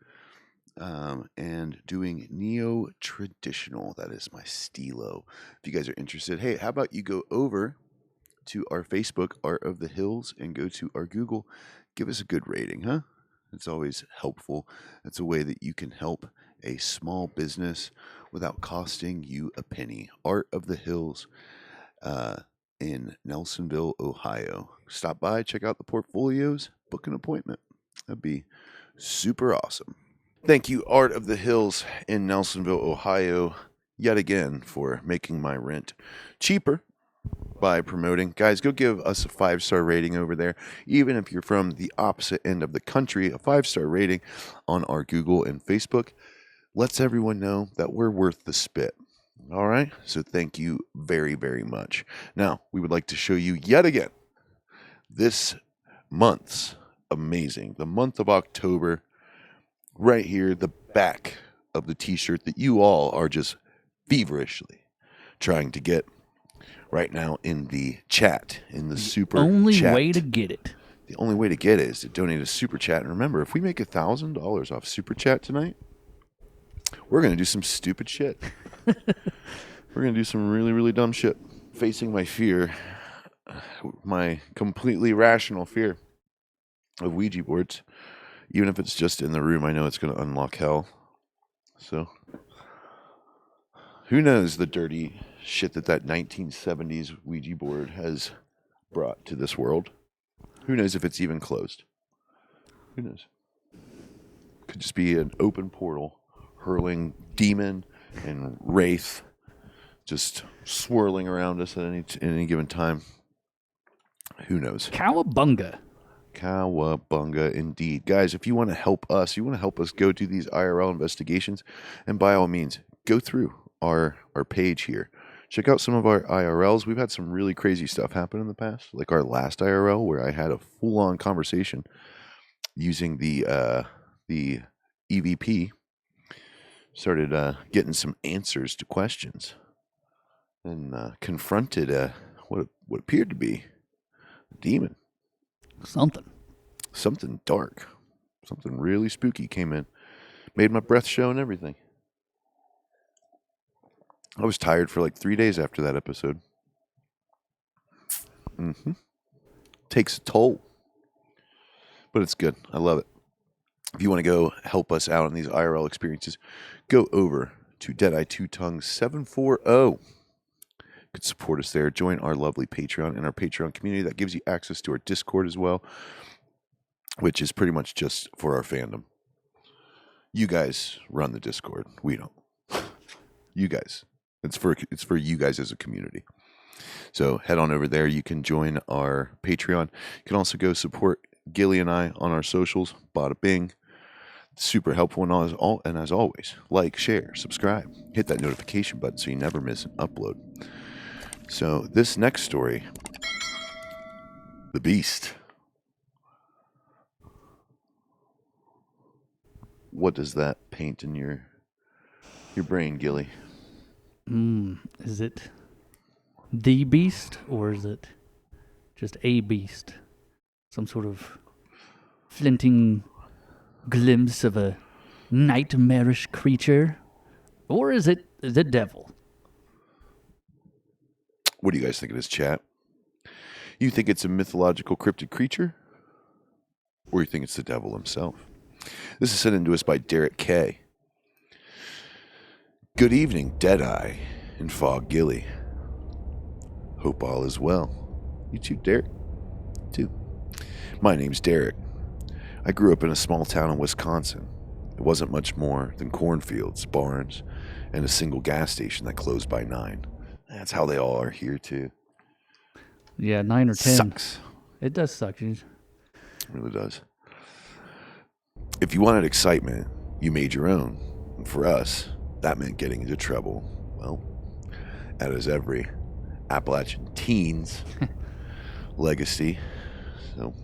and doing neo-traditional. That is my stilo. If you guys are interested, hey, how about you go over to our Facebook, Art of the Hills, and go to our Google. Give us a good rating, huh? It's always helpful. It's a way that you can help a small business without costing you a penny. Art of the Hills in Nelsonville, Ohio. Stop by, check out the portfolios, book an appointment. That'd be super awesome. Thank you, Art of the Hills in Nelsonville, Ohio, yet again for making my rent cheaper by promoting. Guys, go give us a 5-star rating over there. Even if you're from the opposite end of the country, a 5-star rating on our Google and Facebook lets everyone know that we're worth the spit. All right? So thank you very, very much. Now, we would like to show you yet again this month's amazing, the month of October, right here, the back of the t-shirt that you all are just feverishly trying to get right now in the chat, in the super Only chat. way to get it. The only way to get it is to donate a super chat. And remember, if we make $1,000 off super chat tonight, we're going to do some stupid shit. We're going to do some really, really dumb shit. Facing my fear, my completely rational fear of Ouija boards, even if it's just in the room, I know it's going to unlock hell. So, who knows the dirty shit that 1970s Ouija board has brought to this world? Who knows if it's even closed? Who knows? Could just be an open portal, hurling demon and wraith just swirling around us at any given time. Who knows? Cowabunga. Cowabunga indeed. Guys, if you want to help us, you want to help us go do these IRL investigations, and by all means, go through our page here. Check out some of our IRLs. We've had some really crazy stuff happen in the past, like our last IRL where I had a full-on conversation using the EVP. Started getting some answers to questions and confronted what appeared to be a demon. Something dark. Something really spooky came in. Made my breath show and everything. I was tired for like 3 days after that episode. Takes a toll. But it's good. I love it. If you want to go help us out on these IRL experiences, go over to Deadeye Two Tongues 740. You could support us there. Join our lovely Patreon and our Patreon community. That gives you access to our Discord as well, which is pretty much just for our fandom. You guys run the Discord. We don't. You guys. It's for you guys as a community. So head on over there. You can join our Patreon. You can also go support Gilly and I on our socials. Bada bing. Super helpful. And as always, like, share, subscribe. Hit that notification button so you never miss an upload. So this next story, the Beast. What does that paint in your brain, Gilly? Is it the beast or is it just a beast? Some sort of flinting glimpse of a nightmarish creature? Or is it the devil? What do you guys think of this, chat? You think it's a mythological cryptid creature? Or you think it's the devil himself? This is sent in to us by Derek K. Good evening, Deadeye and Fog Gilly. Hope all is well. You too, Derek? Too. My name's Derek. I grew up in a small town in Wisconsin. It wasn't much more than cornfields, barns, and a single gas station that closed by 9. That's how they all are here, too. Yeah, 9 or 10. Sucks. It does suck. It really does. If you wanted excitement, you made your own. And for us, that meant getting into trouble. Well, that is every Appalachian teen's legacy. So,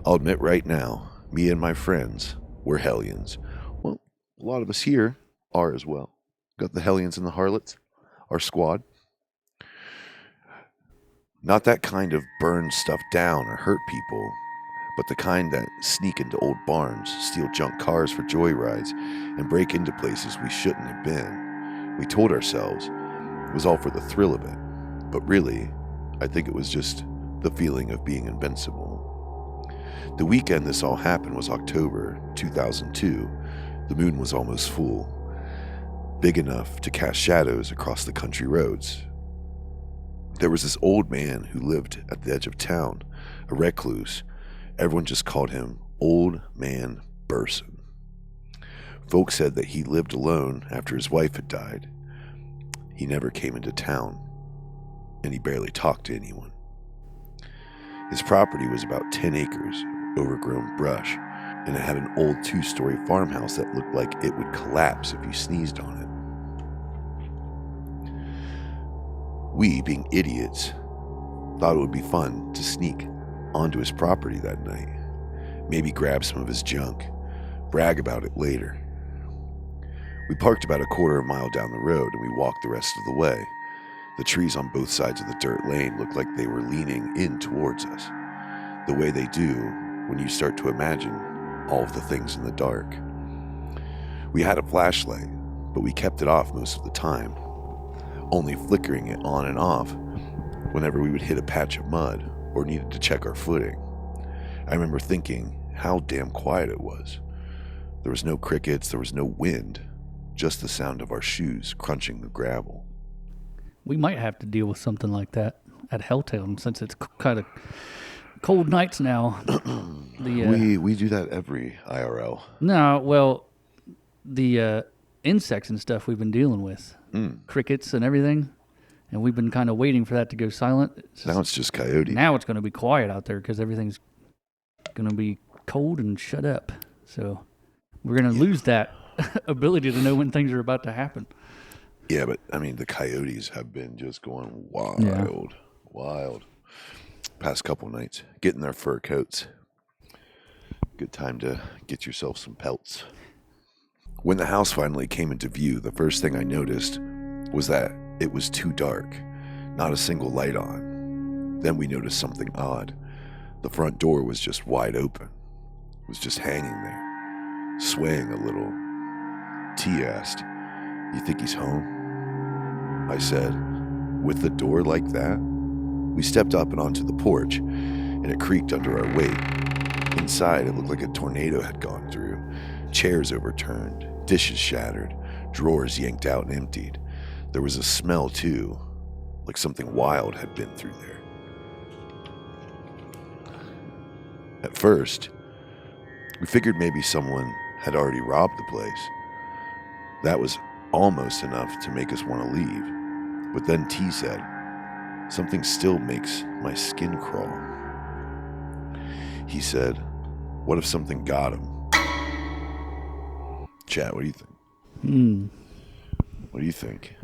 I'll admit right now, me and my friends, we're hellions. Well, a lot of us here are as well. Got the hellions and the harlots, our squad. Not that kind of burn stuff down or hurt people, but the kind that sneak into old barns, steal junk cars for joyrides, and break into places we shouldn't have been. We told ourselves it was all for the thrill of it, but really, I think it was just the feeling of being invincible. The weekend this all happened was October 2002. The moon was almost full, big enough to cast shadows across the country roads. There was this old man who lived at the edge of town, a recluse. Everyone just called him Old Man Burson. Folks said that he lived alone after his wife had died. He never came into town, and he barely talked to anyone. His property was about 10 acres of overgrown brush, and it had an old 2-story farmhouse that looked like it would collapse if you sneezed on it. We, being idiots, thought it would be fun to sneak onto his property that night, maybe grab some of his junk, brag about it later. We parked about a quarter of a mile down the road and we walked the rest of the way. The trees on both sides of the dirt lane looked like they were leaning in towards us, the way they do when you start to imagine all of the things in the dark. We had a flashlight, but we kept it off most of the time, only flickering it on and off whenever we would hit a patch of mud or needed to check our footing. I remember thinking how damn quiet it was. There was no crickets, there was no wind, just the sound of our shoes crunching the gravel. We might have to deal with something like that at Helltown since it's kind of cold nights now. We do that every IRL. No, well, the insects and stuff we've been dealing with, crickets and everything, and we've been kind of waiting for that to go silent. Now it's just coyotes. Now it's going to be quiet out there because everything's going to be cold and shut up. So we're going to lose that ability to know when things are about to happen. Yeah, but I mean, the coyotes have been just going wild. Past couple nights, getting their fur coats. Good time to get yourself some pelts. When the house finally came into view, the first thing I noticed was that it was too dark, not a single light on. Then we noticed something odd. The front door was just wide open. It was just hanging there, swaying a little. T asked, "You think he's home?" I said, "With the door like that?" We stepped up and onto the porch, and it creaked under our weight. Inside, it looked like a tornado had gone through. Chairs overturned, dishes shattered, drawers yanked out and emptied. There was a smell, too, like something wild had been through there. At first, we figured maybe someone had already robbed the place. That was almost enough to make us want to leave. But then T said, "Something still makes my skin crawl." He said, "What if something got him?" Chat, what do you think? What do you think?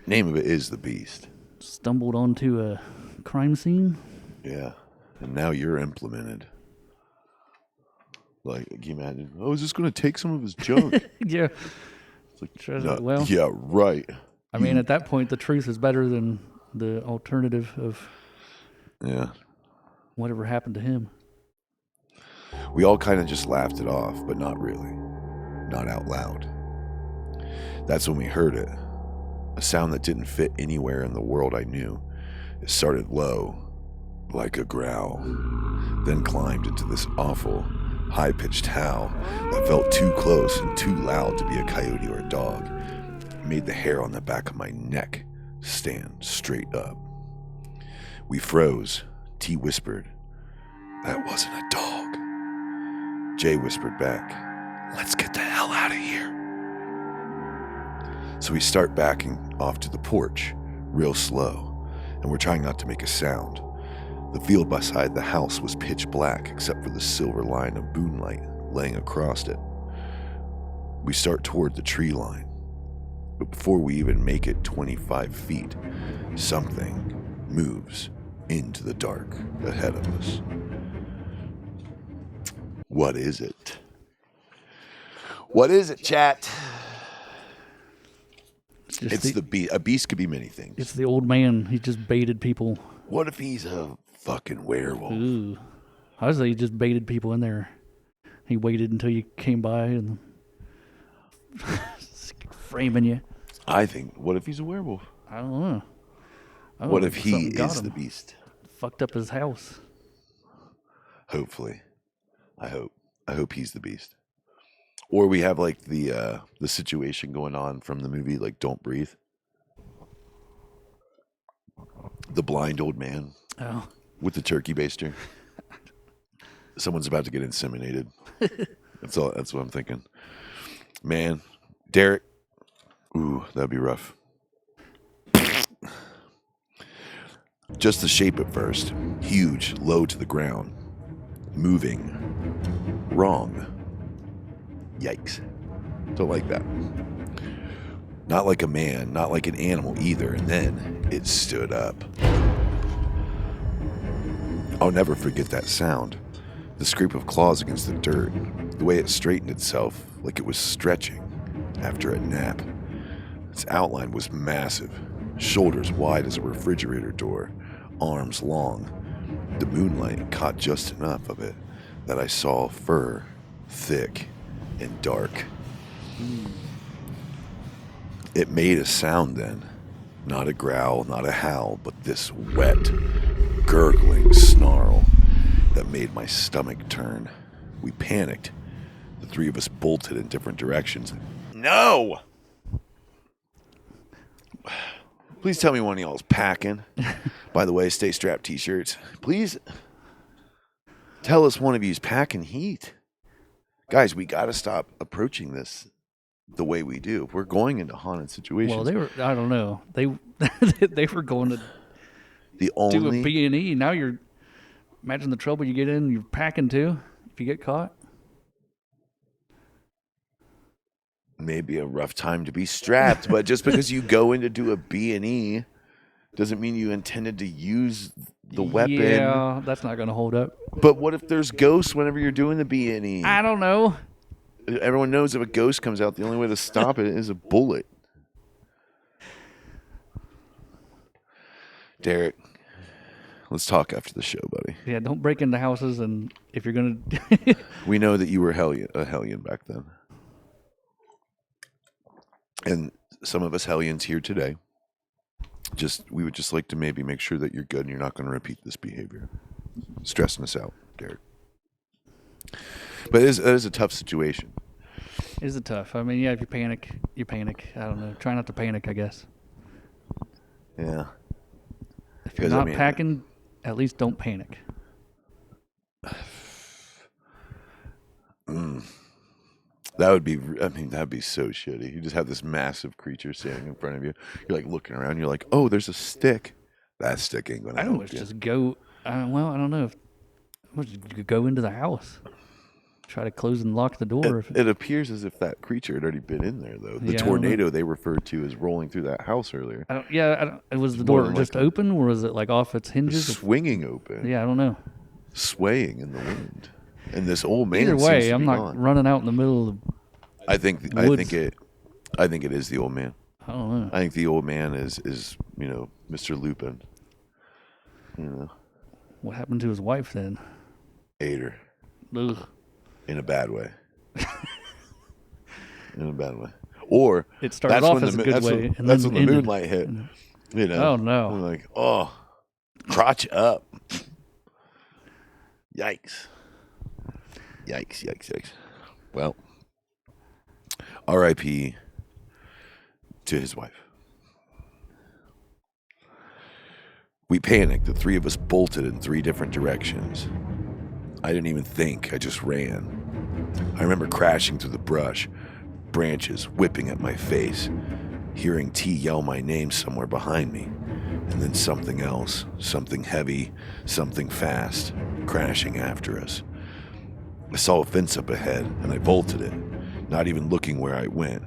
Name of it is The Beast. Stumbled onto a crime scene? Yeah. And now you're implemented. Like, can you imagine? Oh, is this going to take some of his junk? Yeah. It's like, Treasure, well, yeah, right. I mean, at that point, the truth is better than the alternative of whatever happened to him. We all kind of just laughed it off, but not really. Not out loud. That's when we heard it. A sound that didn't fit anywhere in the world I knew. It started low, like a growl, then climbed into this awful, high-pitched howl that felt too close and too loud to be a coyote or a dog. It made the hair on the back of my neck stand straight up. We froze. T whispered, "That wasn't a dog." Jay whispered back, "Let's get the hell out of here." So we start backing off to the porch, real slow, and we're trying not to make a sound. The field beside the house was pitch black except for the silver line of moonlight laying across it. We start toward the tree line, but before we even make it 25 feet, something moves into the dark ahead of us. What is it? What is it, chat? It's the beast. A beast could be many things. It's the old man. He just baited people. What if he's a fucking werewolf? Ooh. I was like, he just baited people in there. He waited until you came by and framing you. I think, what if he's a werewolf? I don't know. What if he something got is him. the beast? Fucked up his house. Hopefully. I hope he's the beast. Or we have like the situation going on from the movie, like Don't Breathe. The blind old man Oh. with the turkey baster. Someone's about to get inseminated. That's what I'm thinking. Man, Derek. Ooh, that'd be rough. Just the shape at first. Huge, low to the ground. Moving. Wrong. Yikes. Don't like that. Not like a man, not like an animal either. And then it stood up. I'll never forget that sound. The scrape of claws against the dirt. The way it straightened itself like it was stretching after a nap. Its outline was massive. Shoulders wide as a refrigerator door. Arms long. The moonlight caught just enough of it that I saw fur, thick and dark. It made a sound then. Not a growl, not a howl, but this wet, gurgling snarl that made my stomach turn. We panicked. The three of us bolted in different directions. No! Please tell me one of y'all's packing. By the way, stay strapped t-shirts. Please tell us one of you's packing heat. Guys, we got to stop approaching this the way we do. If we're going into haunted situations. Well, they were, I don't know. They were going to the do only a B&E. Now imagine the trouble you get in, you're packing too, if you get caught. maybe a rough time to be strapped, but just because you go in to do a B&E doesn't mean you intended to use the weapon. Yeah, that's not going to hold up. But what if there's ghosts whenever you're doing the B&E? I don't know. Everyone knows if a ghost comes out, the only way to stop it is a bullet. Derek, let's talk after the show, buddy. Yeah, don't break into houses, and if you're going to... We know that you were a hellion back then. And some of us hellions here today, we would just like to maybe make sure that you're good and you're not going to repeat this behavior. Stressing us out, Derek. But it is a tough situation. Is it tough? I mean, yeah, if you panic, you panic. I don't know. Try not to panic, I guess. Yeah. If you're not packing, at least don't panic. That'd be so shitty. You just have this massive creature standing in front of you. You're like looking around. You're like, oh, there's a stick. That stick ain't gonna help you. Just go. I don't know if you could go into the house. Try to close and lock the door. It appears as if that creature had already been in there, though. The tornado they referred to as rolling through that house earlier. Was the door just open, or was it like off its hinges? Swinging open. Yeah, I don't know. Swaying in the wind. And this old man. Either way, I'm not gone. running out in the middle of the I think it is the old man. I don't know. I think the old man is Mr. Lupin. What happened to his wife then? Ate her. Ugh. In a bad way. Or it started off as a good way. That's when the moonlight hit. Oh no! I'm like, oh, crotch up. Yikes. Yikes. Well, R.I.P. to his wife. We panicked. The three of us bolted in 3 different directions. I didn't even think. I just ran. I remember crashing through the brush, branches whipping at my face, hearing T yell my name somewhere behind me, and then something else, something heavy, something fast, crashing after us. I saw a fence up ahead, and I bolted it, not even looking where I went.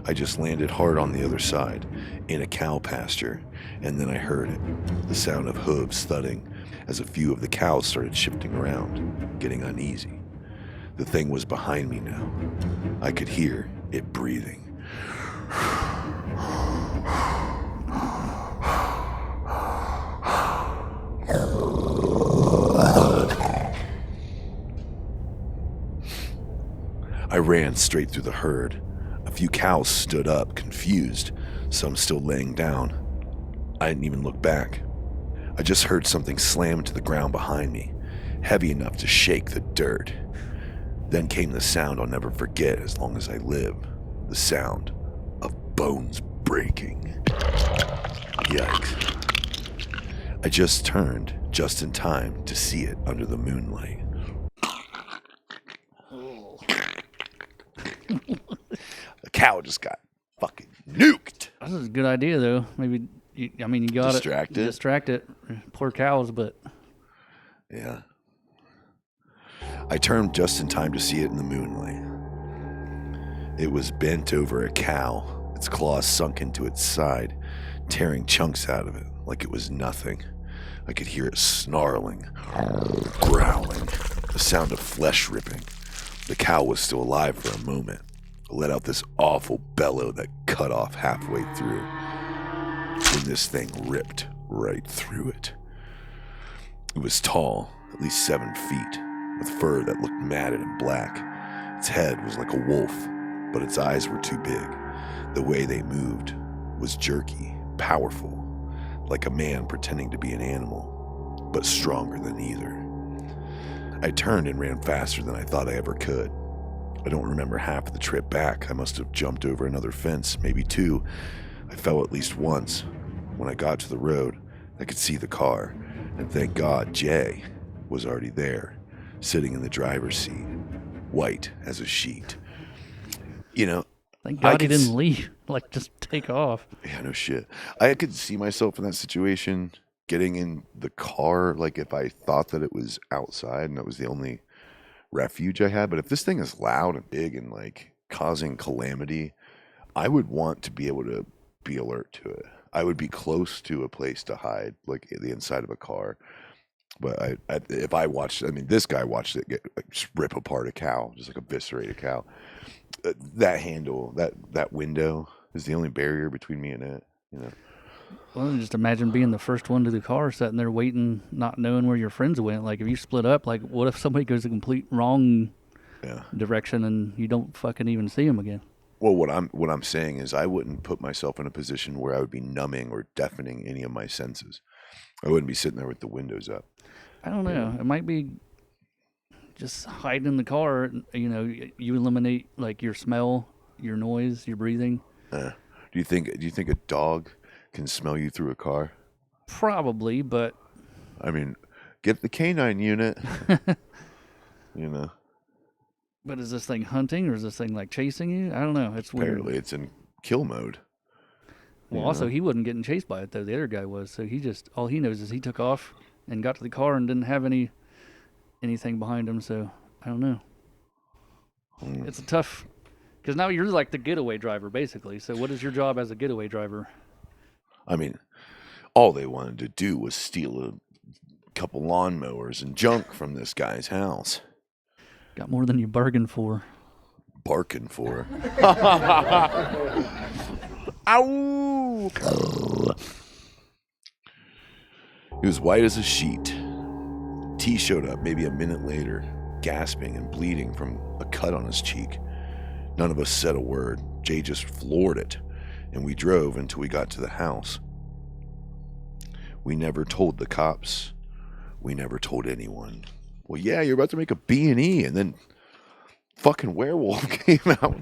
I just landed hard on the other side, in a cow pasture, and then I heard it, the sound of hooves thudding as a few of the cows started shifting around, getting uneasy. The thing was behind me now. I could hear it breathing. I ran straight through the herd. A few cows stood up, confused, some still laying down. I didn't even look back. I just heard something slam to the ground behind me, heavy enough to shake the dirt. Then came the sound I'll never forget as long as I live. The sound of bones breaking. Yikes. I just turned just in time to see it under the moonlight. The cow just got fucking nuked. This is a good idea, though. Maybe, you got Distract it. Distract it. Poor cows, but... Yeah. I turned just in time to see it in the moonlight. It was bent over a cow, its claws sunk into its side, tearing chunks out of it like it was nothing. I could hear it snarling, growling, the sound of flesh ripping. The cow was still alive for a moment. It let out this awful bellow that cut off halfway through. Then this thing ripped right through it. It was tall, at least 7 feet, with fur that looked matted and black. Its head was like a wolf, but its eyes were too big. The way they moved was jerky, powerful, like a man pretending to be an animal, but stronger than either. I turned and ran faster than I thought I ever could. I don't remember half of the trip back. I must have jumped over another fence, maybe 2. I fell at least once. When I got to the road, I could see the car, and thank God Jay was already there, sitting in the driver's seat, white as a sheet. You know, Thank God he didn't leave. Like, just take off. Yeah, no shit. I could see myself in that situation, getting in the car, like if I thought that it was outside and that was the only refuge I had. But if this thing is loud and big and like causing calamity, I would want to be able to be alert to it. I would be close to a place to hide, like the inside of a car. But if I watched, this guy watched it just rip apart a cow, just like eviscerate a cow. That handle, that window is the only barrier between me and it, you know. Well, just imagine being the first one to the car, sitting there waiting, not knowing where your friends went. Like, if you split up, like, what if somebody goes the complete wrong direction and you don't fucking even see them again? Well, what I'm saying is I wouldn't put myself in a position where I would be numbing or deafening any of my senses. I wouldn't be sitting there with the windows up. I don't know. It might be just hiding in the car. You know, you eliminate like your smell, your noise, your breathing. Do you think a dog can smell you through a car? Probably, but get the canine unit. You know. But is this thing hunting or is this thing like chasing you? I don't know. It's weird. Apparently, it's in kill mode. Well, also he wasn't getting chased by it though. The other guy was. So all he knows is he took off and got to the car and didn't have anything behind him. So I don't know. It's a tough, because now you're like the getaway driver basically. So what is your job as a getaway driver? All they wanted to do was steal a couple lawnmowers and junk from this guy's house. Got more than you bargained for. Barking for. Ow! He was white as a sheet. T showed up maybe a minute later, gasping and bleeding from a cut on his cheek. None of us said a word. Jay just floored it, and we drove until we got to the house. We never told the cops. We never told anyone. Well, yeah, you're about to make a B&E, and then fucking werewolf came out.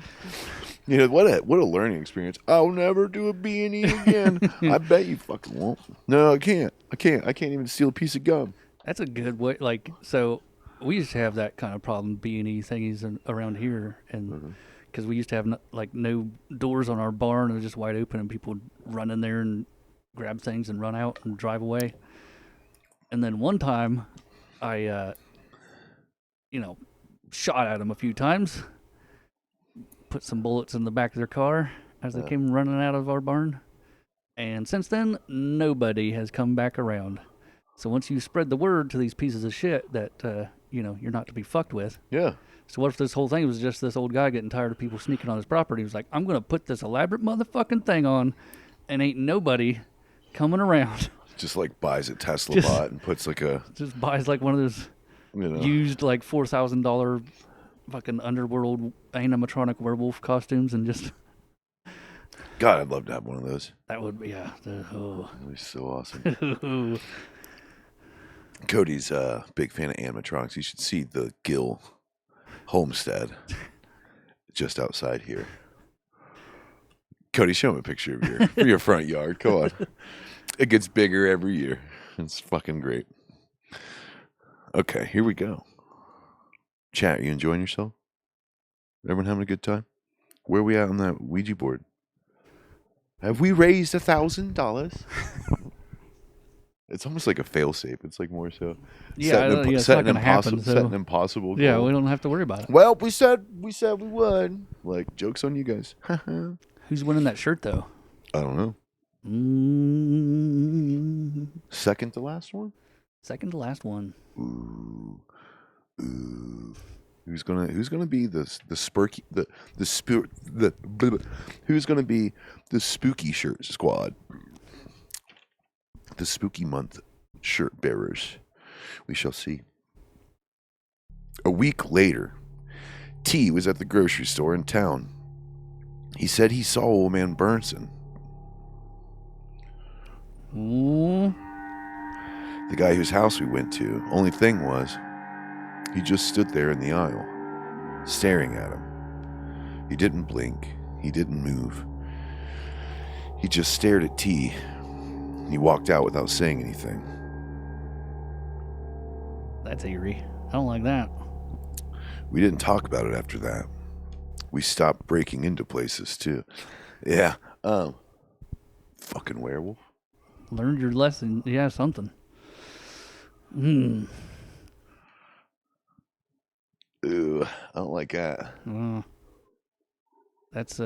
You know, what a learning experience. I'll never do a B&E again. I bet you fucking won't. No, I can't. I can't even steal a piece of gum. That's a good way. Like, so we used to have that kind of problem, B&E thingies around here, and because we used to have no doors on our barn, it was just wide open, and people would run in there and grab things and run out and drive away. And then one time, I, shot at them a few times, put some bullets in the back of their car as they came running out of our barn. And since then, nobody has come back around. So once you spread the word to these pieces of shit that, you're not to be fucked with. Yeah. So what if this whole thing was just this old guy getting tired of people sneaking on his property? He was like, I'm going to put this elaborate motherfucking thing on, and ain't nobody coming around. Just like buys a Tesla bot and puts like a... Just buys like one of those used like $4,000 fucking underworld animatronic werewolf costumes and just... God, I'd love to have one of those. That would be, yeah. That would be so awesome. Cody's a big fan of animatronics. You should see the Gill homestead just outside here. Cody, show him a picture of your front yard. Come on. It gets bigger every year. It's fucking great. Okay, here we go. Chat, you enjoying yourself? Everyone having a good time? Where are we at on that Ouija board? Have we raised $1,000? It's almost like a fail-safe. It's like more so it's not going to happen. Set an impossible goal. Yeah, we don't have to worry about it. Well, we said we would. Like, joke's on you guys. Who's winning that shirt, though? I don't know. Second to last one? Second to last one. Ooh. Who's gonna be who's gonna be the spooky shirt squad? The spooky month shirt bearers. We shall see. A week later, T was at the grocery store in town. He said he saw old man Burnson. The guy whose house we went to. Only thing was, he just stood there in the aisle, staring at him. He didn't blink. He didn't move. He just stared at T. He walked out without saying anything. That's eerie. I don't like that. We didn't talk about it after that. We stopped breaking into places, too. Yeah. Fucking werewolf. Learned your lesson. Yeah, something. Ooh, I don't like that. That's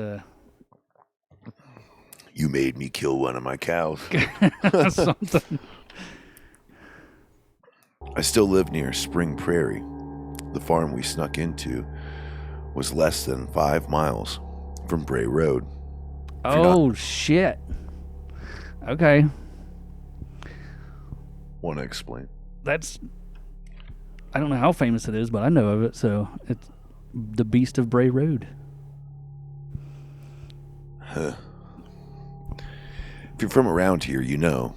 You made me kill one of my cows. something. I still live near Spring Prairie. The farm we snuck into was less than 5 miles from Bray Road. Oh, shit. Okay. Want to explain? I don't know how famous it is, but I know of it, so it's the Beast of Bray Road. Huh. If you're from around here, you know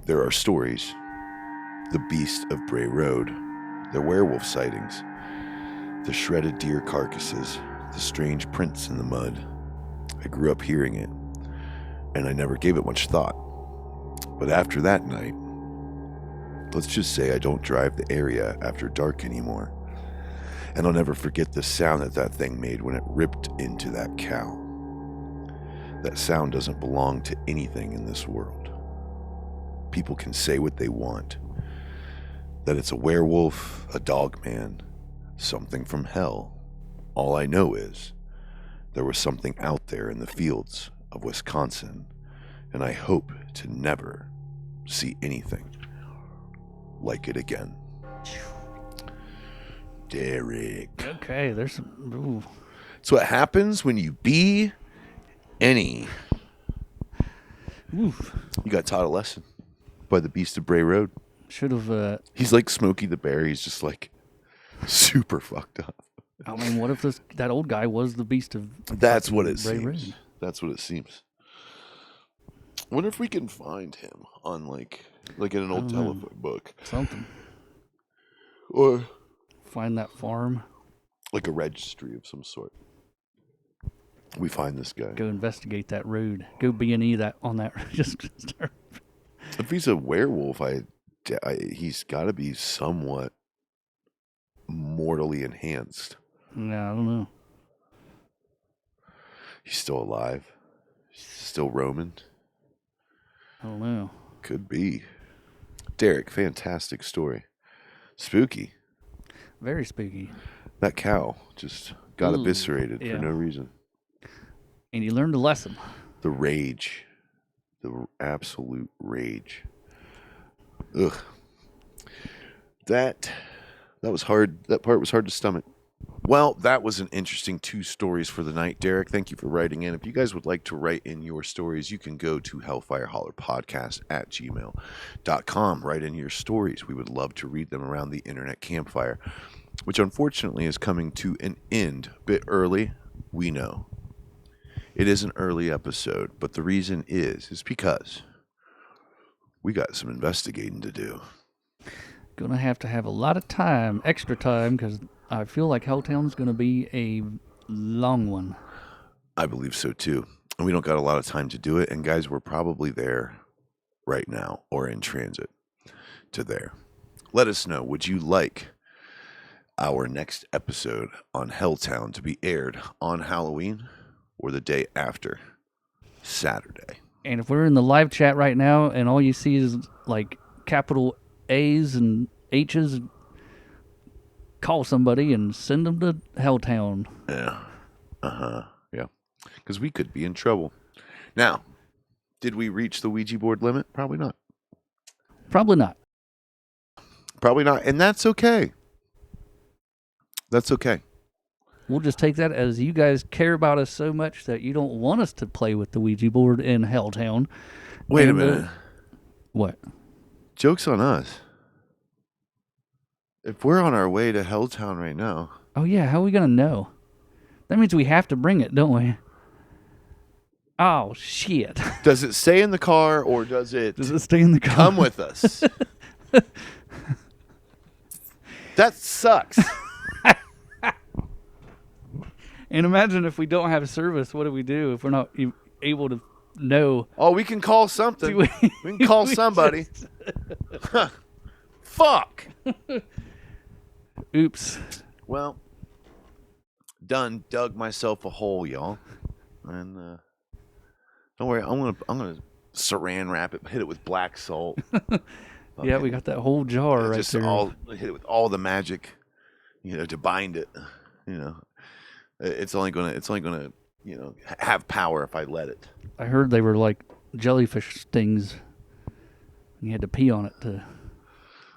there are stories. The Beast of Bray Road, the werewolf sightings, the shredded deer carcasses, the strange prints in the mud. I grew up hearing it, and I never gave it much thought. But after that night, let's just say I don't drive the area after dark anymore. And I'll never forget the sound that thing made when it ripped into that cow. That sound doesn't belong to anything in this world. People can say what they want. That it's a werewolf, a dog man, something from hell. All I know is there was something out there in the fields of Wisconsin, and I hope to never see anything like it again. Derek. Okay, there's some... Ooh. It's what happens when you be any. Oof. You got taught a lesson by the Beast of Bray Road. Should have... He's like Smokey the Bear. He's just like super fucked up. I mean, what if that old guy was the Beast of That's what it Bray seems. Road? That's what it seems. Wonder if we can find him on like in an old telephone book. Something. Or Find that farm. like a registry of some sort. We find this guy. Go investigate that road. Go B&E that on that. Just start. If he's a werewolf, he's got to be somewhat mortally enhanced. No, I don't know. He's still alive. Still roaming. I don't know. Could be. Derek, fantastic story. Spooky. Very spooky. That cow just got Ooh, eviscerated yeah. for no reason. And you learned a lesson. The rage. The absolute rage. Ugh. That was hard. That part was hard to stomach. Well, that was an interesting 2 stories for the night. Derek, thank you for writing in. If you guys would like to write in your stories, you can go to hellfirehollerpodcast@gmail.com. Write in your stories. We would love to read them around the internet campfire, which unfortunately is coming to an end a bit early. We know. It is an early episode, but the reason is because we got some investigating to do. Gonna have to have a lot of time, extra time, because I feel like Helltown's gonna be a long one. I believe so too. And we don't got a lot of time to do it. And guys, we're probably there right now or in transit to there. Let us know. Would you like our next episode on Helltown to be aired on Halloween or the day after Saturday? And if we're in the live chat right now and all you see is like capital A's and H's, call somebody and send them to Helltown. Yeah. Yeah. Because we could be in trouble. Now, did we reach the Ouija board limit? Probably not. Probably not. Probably not. And that's okay. That's okay. We'll just take that as you guys care about us so much that you don't want us to play with the Ouija board in Helltown. Wait a minute. What? Joke's on us. If we're on our way to Helltown right now. Oh, yeah. How are we going to know? That means we have to bring it, don't we? Oh, shit. Does it stay in the car or does it stay in the car? come with us? That sucks. And imagine if we don't have service, what do we do if we're not able to know? Oh, we can call something. We can call somebody. Fuck. Oops. Well, dug myself a hole, y'all. And don't worry, I'm gonna saran wrap it, hit it with black salt. Yeah, we got that whole jar right just there. Hit it with all the magic, to bind it. It's only gonna have power if I let it. I heard they were like jellyfish stings. You had to pee on it to.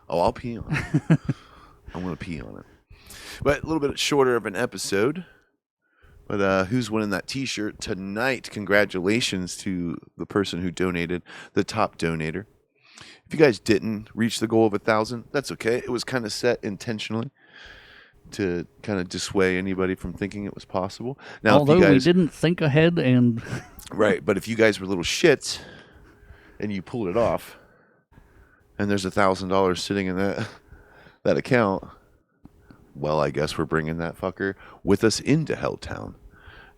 Oh, I'll pee on it. I'm gonna pee on it. But a little bit shorter of an episode. But who's winning that T-shirt tonight? Congratulations to the person who donated, the top donator. If you guys didn't reach the goal of 1,000, that's okay. It was kind of set intentionally to kind of dissuade anybody from thinking it was possible. Now, Although if you guys, we didn't think ahead and... Right, but if you guys were little shits and you pulled it off and there's $1,000 sitting in that account, well, I guess we're bringing that fucker with us into Helltown.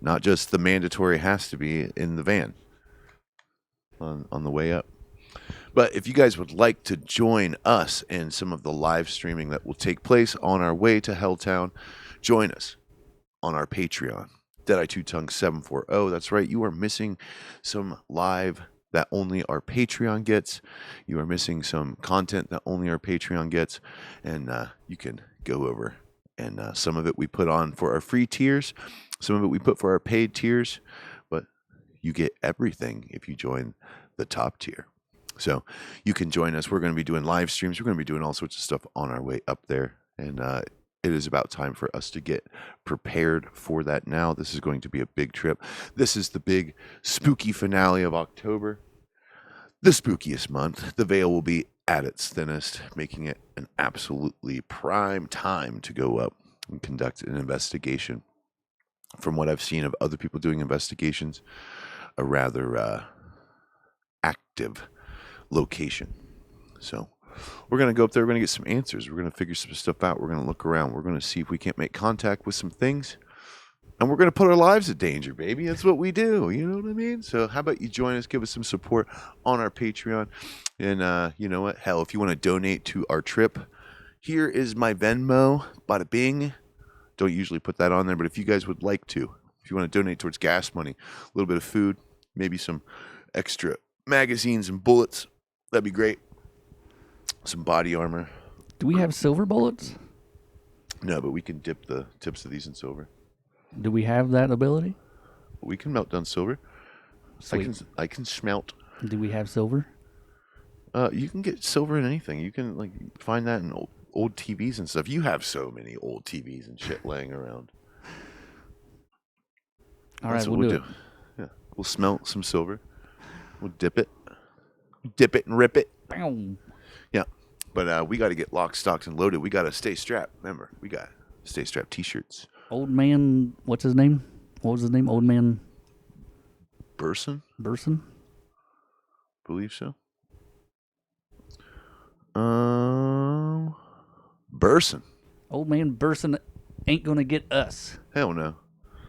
Not just the mandatory has to be in the van on the way up. But if you guys would like to join us in some of the live streaming that will take place on our way to Helltown, join us on our Patreon, Deadeye Two Tongue 740. That's right, you are missing some live that only our Patreon gets. You are missing some content that only our Patreon gets. And you can go over and some of it we put on for our free tiers. Some of it we put for our paid tiers. But you get everything if you join the top tier. So you can join us. We're going to be doing live streams. We're going to be doing all sorts of stuff on our way up there. And it is about time for us to get prepared for that now. This is going to be a big trip. This is the big spooky finale of October. The spookiest month. The veil will be at its thinnest, making it an absolutely prime time to go up and conduct an investigation. From what I've seen of other people doing investigations, a rather active location. So we're going to go up there. We're going to get some answers. We're going to figure some stuff out. We're going to look around. We're going to see if we can't make contact with some things. And we're going to put our lives in danger, baby. That's what we do. You know what I mean? So how about you join us, give us some support on our Patreon. And you know what? Hell, if you want to donate to our trip, here is my Venmo. Bada bing. Don't usually put that on there, but if you guys would like to, if you want to donate towards gas money, a little bit of food, maybe some extra magazines and bullets, that'd be great. Some body armor. Do we have silver bullets? No, but we can dip the tips of these in silver. Do we have that ability? We can melt down silver. Sweet. I can smelt. Do we have silver? You can get silver in anything. You can like find that in old TVs and stuff. You have so many old TVs and shit laying around. All right, we'll do it. Yeah, we'll smelt some silver. We'll dip it and rip it. Bow. Yeah, but we got to get locked, stocked, and loaded. We got to stay strapped. Remember, we got stay strapped T-shirts. Old man, what's his name? What was his name? Old man Burson? Believe so. Burson. Old man Burson ain't gonna get us. Hell no.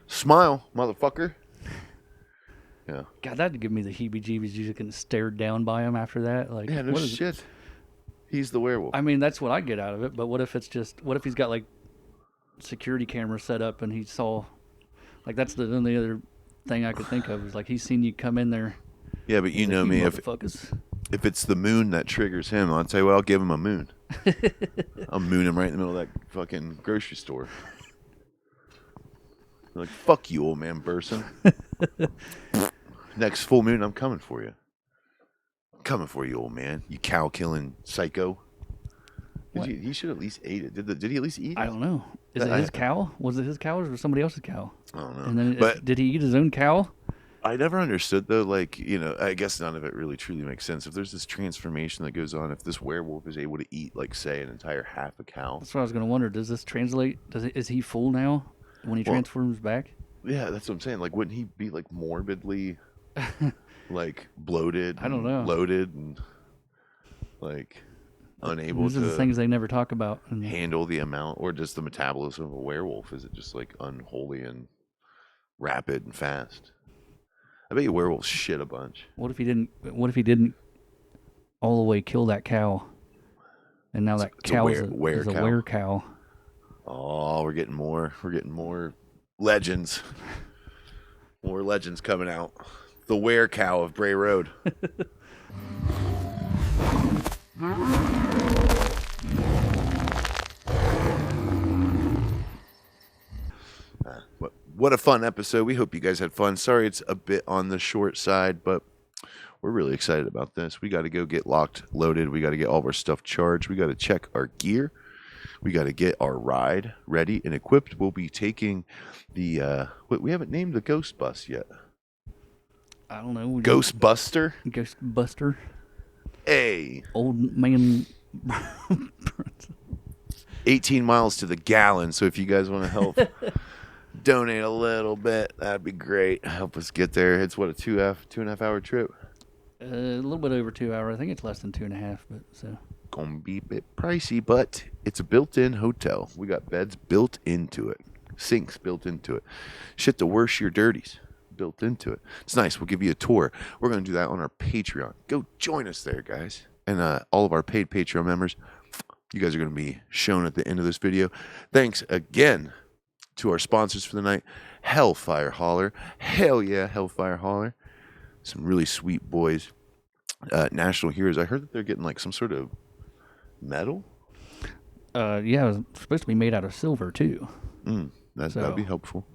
Smile, motherfucker. Yeah. God, that'd give me the heebie-jeebies. You just getting stared down by him after that. Like, Yeah, no what is shit. He's the werewolf. I mean, that's what I get out of it. But what if he's got like security camera set up and he saw, like, that's the only other thing I could think of is like he's seen you come in there. Yeah, but you know me, if it's the moon that triggers him, I'll tell you what, I'll give him a moon. I'll moon him right in the middle of that fucking grocery store. Like, fuck you, old man Burson. Next full moon, I'm coming for you. I'm coming for you, old man. You cow-killing psycho. He should at least ate it. Did he at least eat it? I don't know. Is it his cow? Was it his cow or was it somebody else's cow? I don't know. And then did he eat his own cow? I never understood, though, like, you know, I guess none of it really truly makes sense. If there's this transformation that goes on, if this werewolf is able to eat, like, say, an entire half a cow. That's what I was going to wonder. Does this translate? Is he full now when he transforms back? Yeah, that's what I'm saying. Like, wouldn't he be, like, morbidly, like, bloated? I don't know. Loaded and, like, unable These to are the things they never talk about. handle the amount, or just the metabolism of a werewolf? Is it just, like, unholy and rapid and fast? I bet you werewolves shit a bunch. What if he didn't all the way kill that cow? And now that cow is a were cow. Oh, we're getting more legends. More legends coming out. The were cow of Bray Road. What a fun episode. We hope you guys had fun. Sorry it's a bit on the short side, but we're really excited about this. We got to go get locked, loaded. We got to get all of our stuff charged. We got to check our gear. We got to get our ride ready and equipped. We'll be taking the, we haven't named the ghost bus yet. I don't know. Ghostbuster? Ghostbuster. Hey. Old man. 18 miles to the gallon. So if you guys want to help donate a little bit, that'd be great. Help us get there. It's what, a 2.5 hour trip? A little bit over 2 hours. I think it's less than 2.5, but so. Gonna be a bit pricey, but it's a built-in hotel. We got beds built into it. Sinks built into it. Shit to wash your dirties built into it. It's nice. We'll give you a tour. We're going to do that on our Patreon. Go join us there, guys. And all of our paid Patreon members, you guys are going to be shown at the end of this video. Thanks again to our sponsors for the night, Hellfire Holler. Hell yeah, Hellfire Holler. Some really sweet boys. National Heroes. I heard that they're getting like some sort of metal. Yeah, it was supposed to be made out of silver too. That'd be helpful.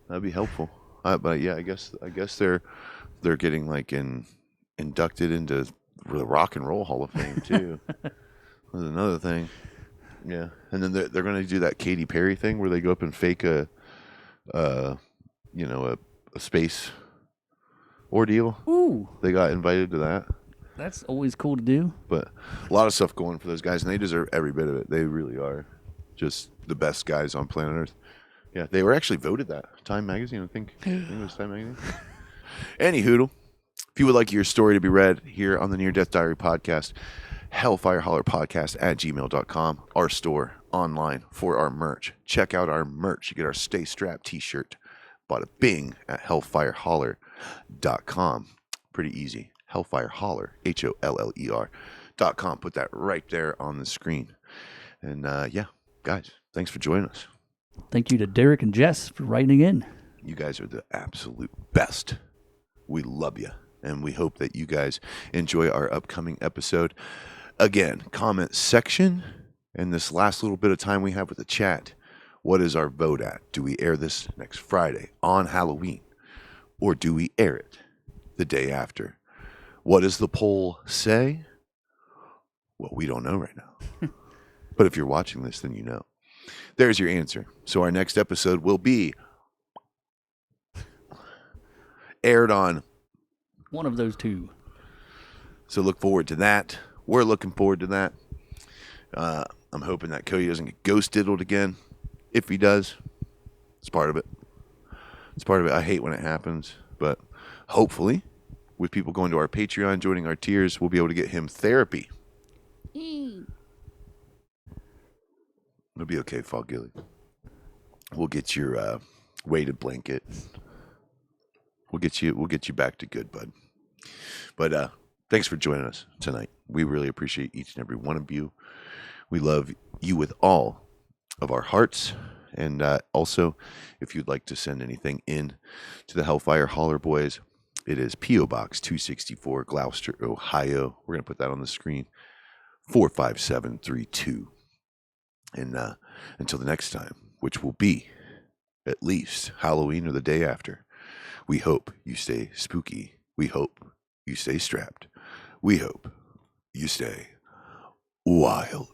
That'd be helpful. But yeah, I guess they're getting like inducted into the Rock and Roll Hall of Fame too. That's another thing. Yeah, and then they're going to do that Katy Perry thing where they go up and fake a space ordeal. Ooh, they got invited to that. That's always cool to do. But a lot of stuff going for those guys, and they deserve every bit of it. They really are just the best guys on planet Earth. Yeah, they were actually voted that. Time Magazine, I think it was Time Magazine. Any hoodle, if you would like your story to be read here on the Near Death Diary podcast, hellfirehollerpodcast@gmail.com, our store online for our merch. Check out our merch. You get our Stay Strapped t-shirt. Bada bing at hellfireholler.com. Pretty easy. Hellfireholler, HOLLER.com. Put that right there on the screen. And yeah, guys, thanks for joining us. Thank you to Derek and Jess for writing in. You guys are the absolute best. We love you. And we hope that you guys enjoy our upcoming episode. Again, comment section. And this last little bit of time we have with the chat, what is our vote at? Do we air this next Friday on Halloween? Or do we air it the day after? What does the poll say? Well, we don't know right now. But if you're watching this, then you know. There's your answer. So our next episode will be aired on one of those two. So look forward to that. We're looking forward to that. I'm hoping that Cody doesn't get ghost diddled again. If he does, it's part of it. It's part of it. I hate when it happens. But hopefully, with people going to our Patreon, joining our tiers, we'll be able to get him therapy. It'll be okay, Fog Gilly. We'll get your weighted blanket. We'll get you back to good, bud. But thanks for joining us tonight. We really appreciate each and every one of you. We love you with all of our hearts. And also, if you'd like to send anything in to the Hellfire Holler Boys, it is P.O. Box 264, Gloucester, Ohio. We're going to put that on the screen. 45732. And until the next time, which will be at least Halloween or the day after, we hope you stay spooky. We hope you stay strapped. We hope you stay wild.